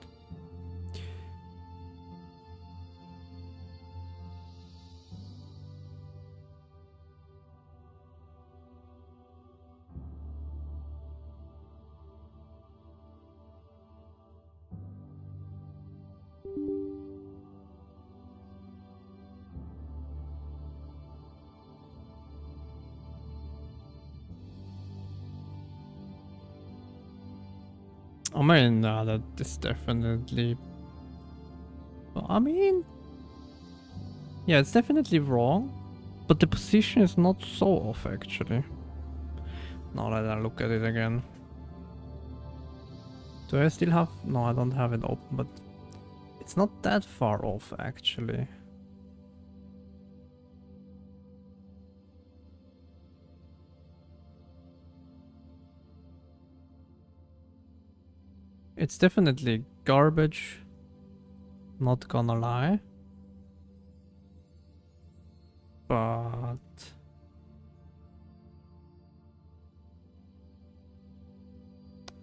A: I mean, that is definitely... I mean... Yeah, it's definitely wrong, but the position is not so off, actually. Now that I look at it again. Do I still have... No, I don't have it open, but... It's not that far off, actually. It's definitely garbage. Not gonna lie. But...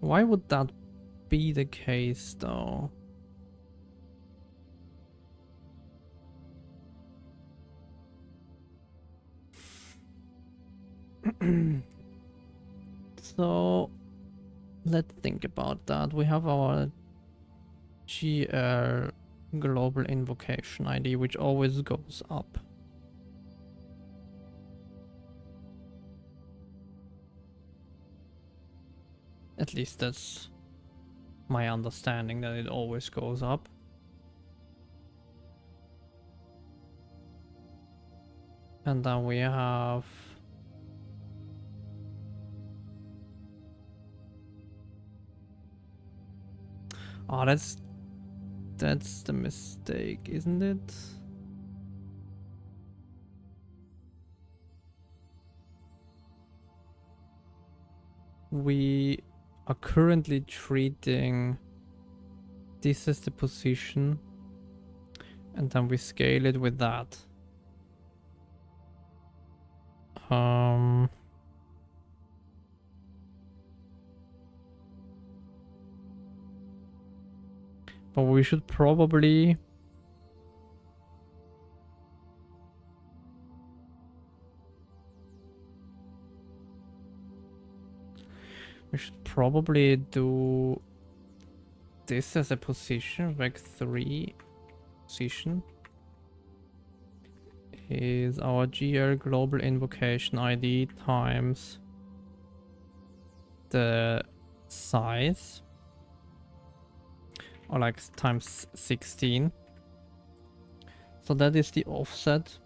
A: Why would that be the case, though? So... Let's think about that. We have our GR global invocation ID, which always goes up. At least that's my understanding, that it always goes up. And then we have... Oh, that's the mistake, isn't it? We are currently treating this as the position, and then we scale it with that. But we should probably... We should probably do this as a position, like 3 position is our GR global invocation ID times the size, or like times 16. So that is the offset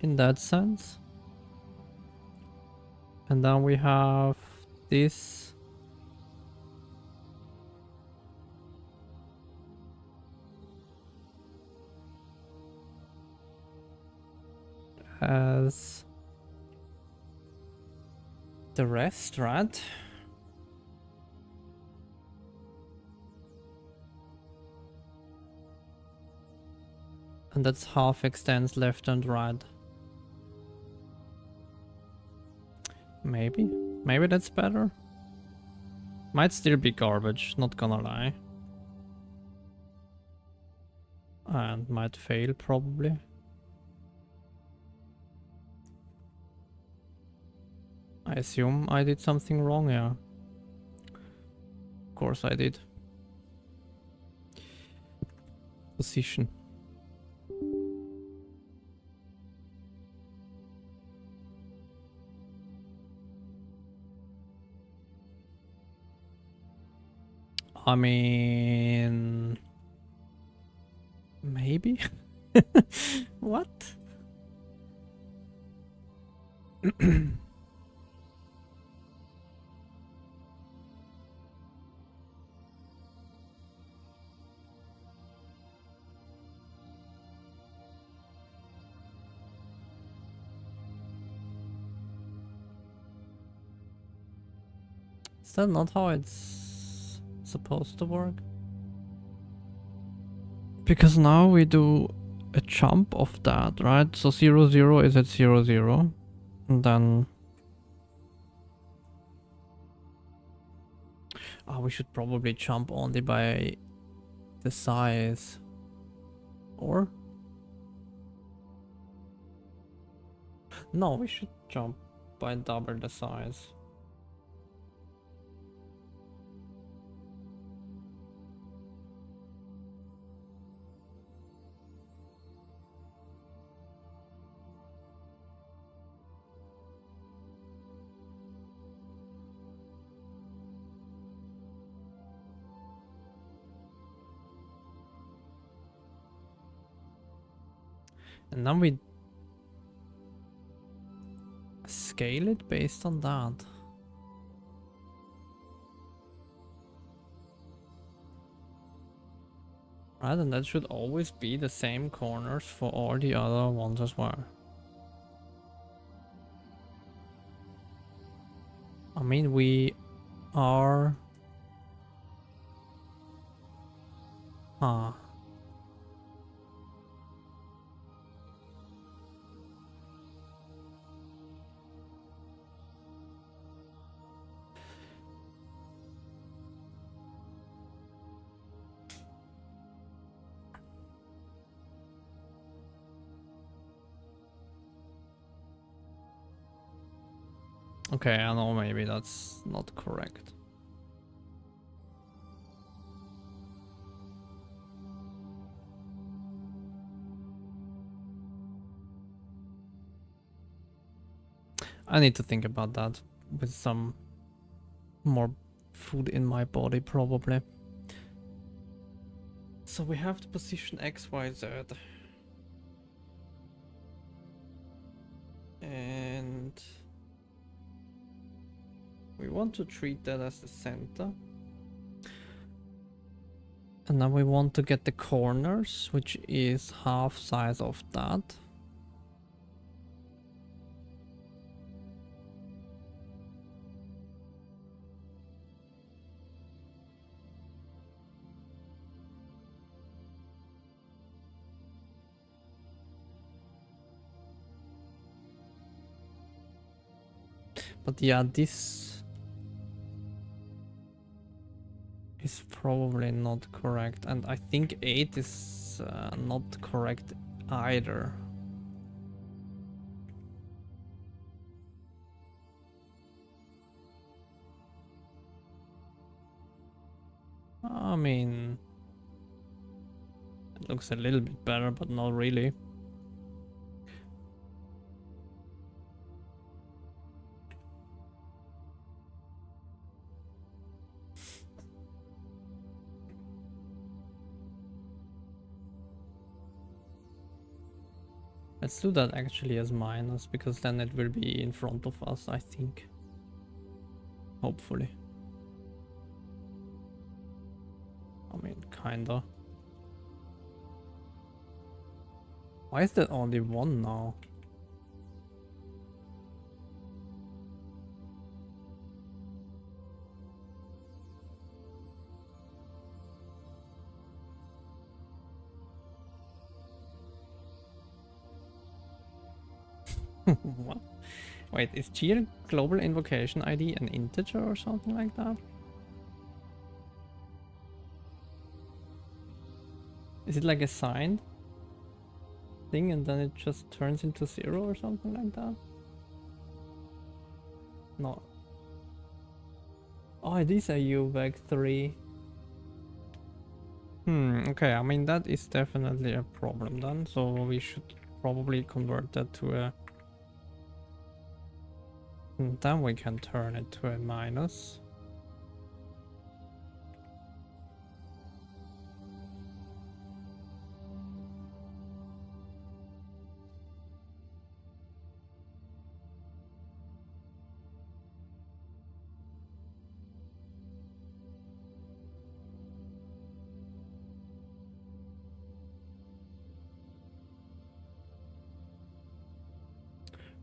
A: in that sense. And then we have this as the rest, right? And that's half extends left and right. Maybe that's better. Might still be garbage, not gonna lie. And might fail probably. I assume I did something wrong, yeah. Of course I did. Position. I mean... Maybe? What? Is that not how it's supposed to work? Because now we do a jump of that, right? So 0, 0 is at 0, 0. And then... Oh, we should probably jump only by the size. Or? No, we should jump by double the size. And then we scale it based on that. Right, and that should always be the same corners for all the other ones as well. I mean, we are... Ah. Okay, I know maybe that's not correct. I need to think about that with some more food in my body, probably. So we have the position X, Y, Z. And we want to treat that as the center. And now we want to get the corners, which is half size of that. But yeah, this is probably not correct. And I think 8 is not correct either. I mean, it looks a little bit better, but not really. Let's do that actually as minus, because then it will be in front of us, I think. Hopefully. I mean, kinda. Why is there only one now? What? Wait, is GL global invocation ID an integer or something like that? Is it like a signed thing and then it just turns into 0 or something like that? No. Oh, it is a U vec 3. Okay, I mean that is definitely a problem then, so we should probably convert that to a... Then we can turn it to a minus.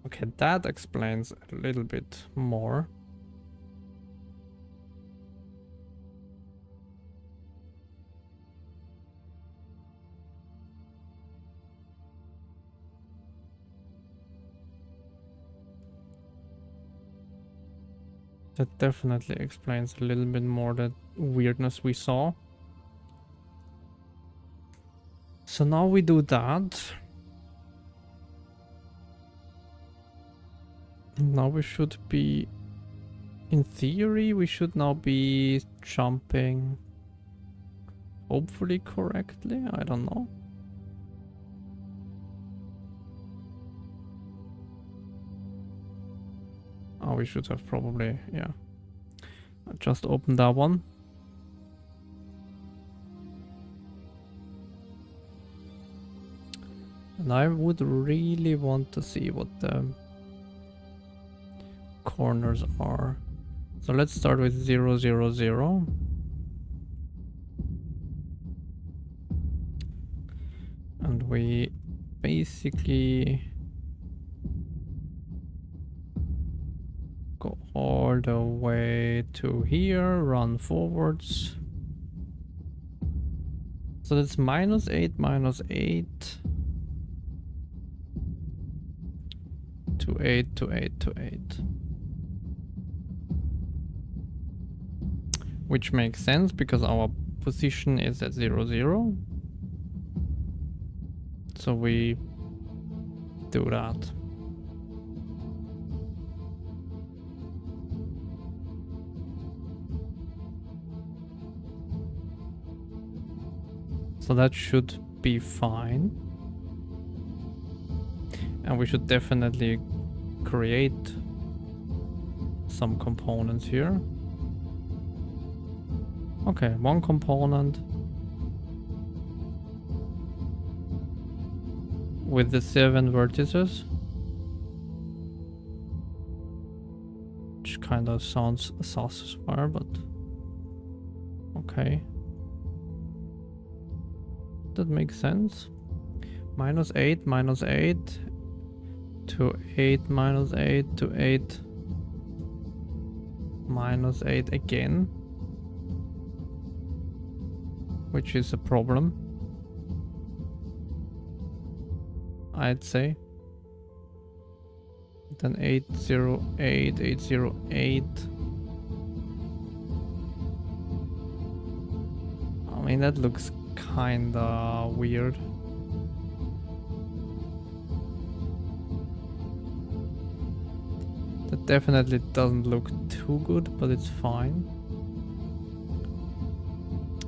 A: Okay, that explains a little bit more. That definitely explains a little bit more the weirdness we saw. So now we do that. Now we should be... In theory, we should now be jumping... hopefully correctly, I don't know. Oh, we should have probably, yeah. I just opened that one. And I would really want to see what the corners are. So let's start with 0, 0, 0. And we basically go all the way to here, run forwards. So that's -8, -8 to 8 to 8 to 8. Which makes sense because our position is at 0, 0. So we do that. So that should be fine. And we should definitely create some components here. Okay, one component with the 7 vertices, which kind of sounds sus as well, but okay. That makes sense. -8, -8 to 8, -8 to 8, -8 again, which is a problem, I'd say. Then 808, 808. I mean, that looks kinda weird. That definitely doesn't look too good, but it's fine.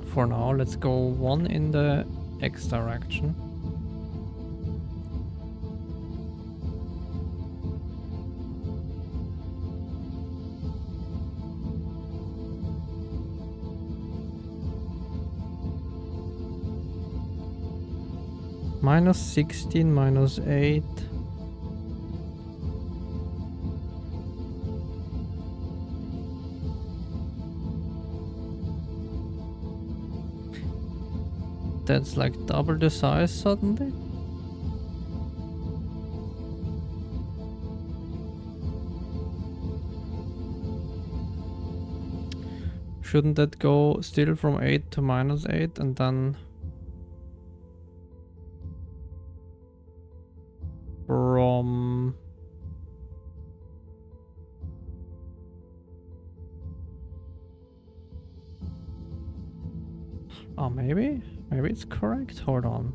A: For now, let's go one in the X direction. -16, -8. That's like double the size suddenly. Shouldn't that go still from 8 to -8 and then from oh, maybe it's correct. Hold on.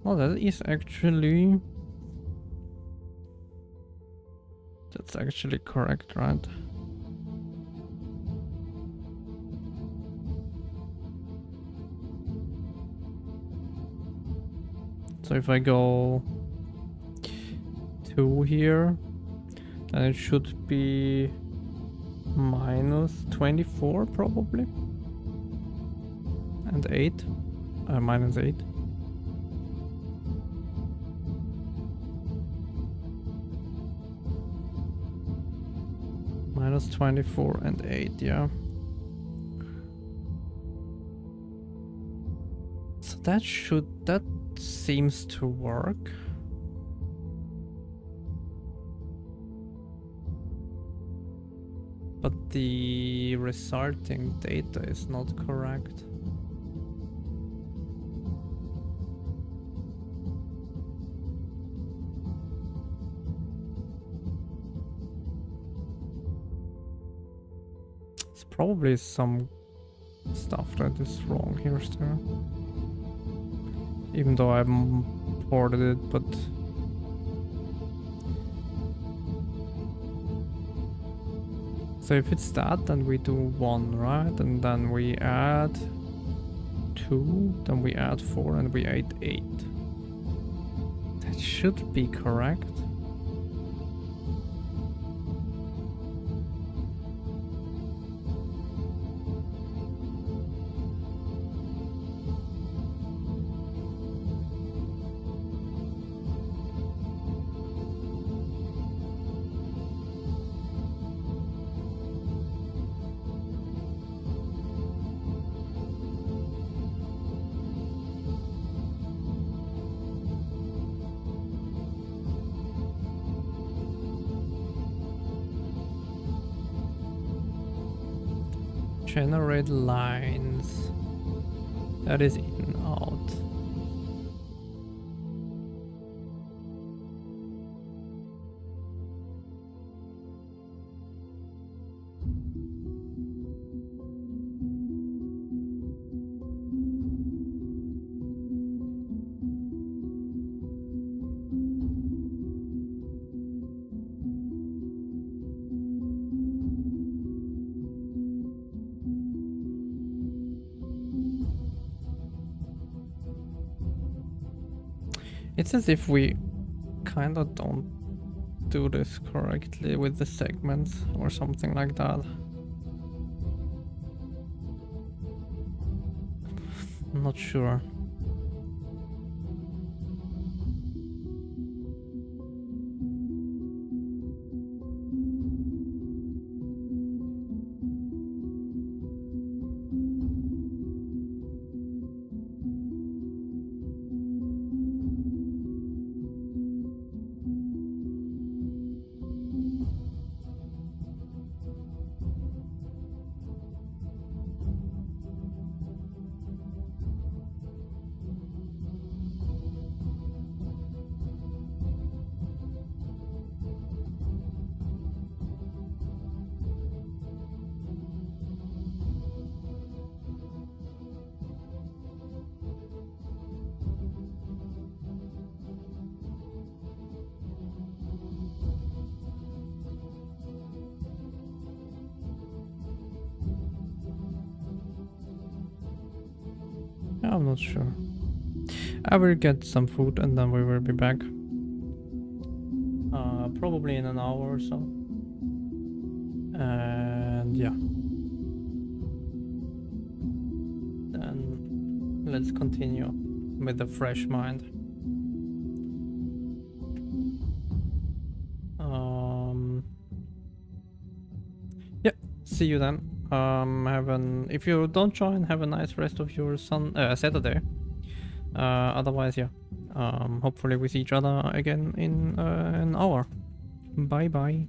A: Oh, that is actually That's actually correct, right? So if I go 2 here, then it should be minus 24 probably. And 8. Minus 8. Minus 24 and 8, yeah. So that seems to work. But the resulting data is not correct. It's probably some stuff that is wrong here still. Even though I've ported it, but so if it's that, then we do 1, right? And then we add 2, then we add 4, and we add 8. That should be correct. Generate lines. That is in, out. It's as if we kind of don't do this correctly with the segments or something like that. I'm not sure. I'm not sure. I will get some food and then we will be back. Probably in an hour or so. And yeah. Then let's continue with a fresh mind. Yeah, see you then. If you don't join, have a nice rest of your Saturday. Otherwise, yeah. Hopefully we see each other again in an hour. Bye bye.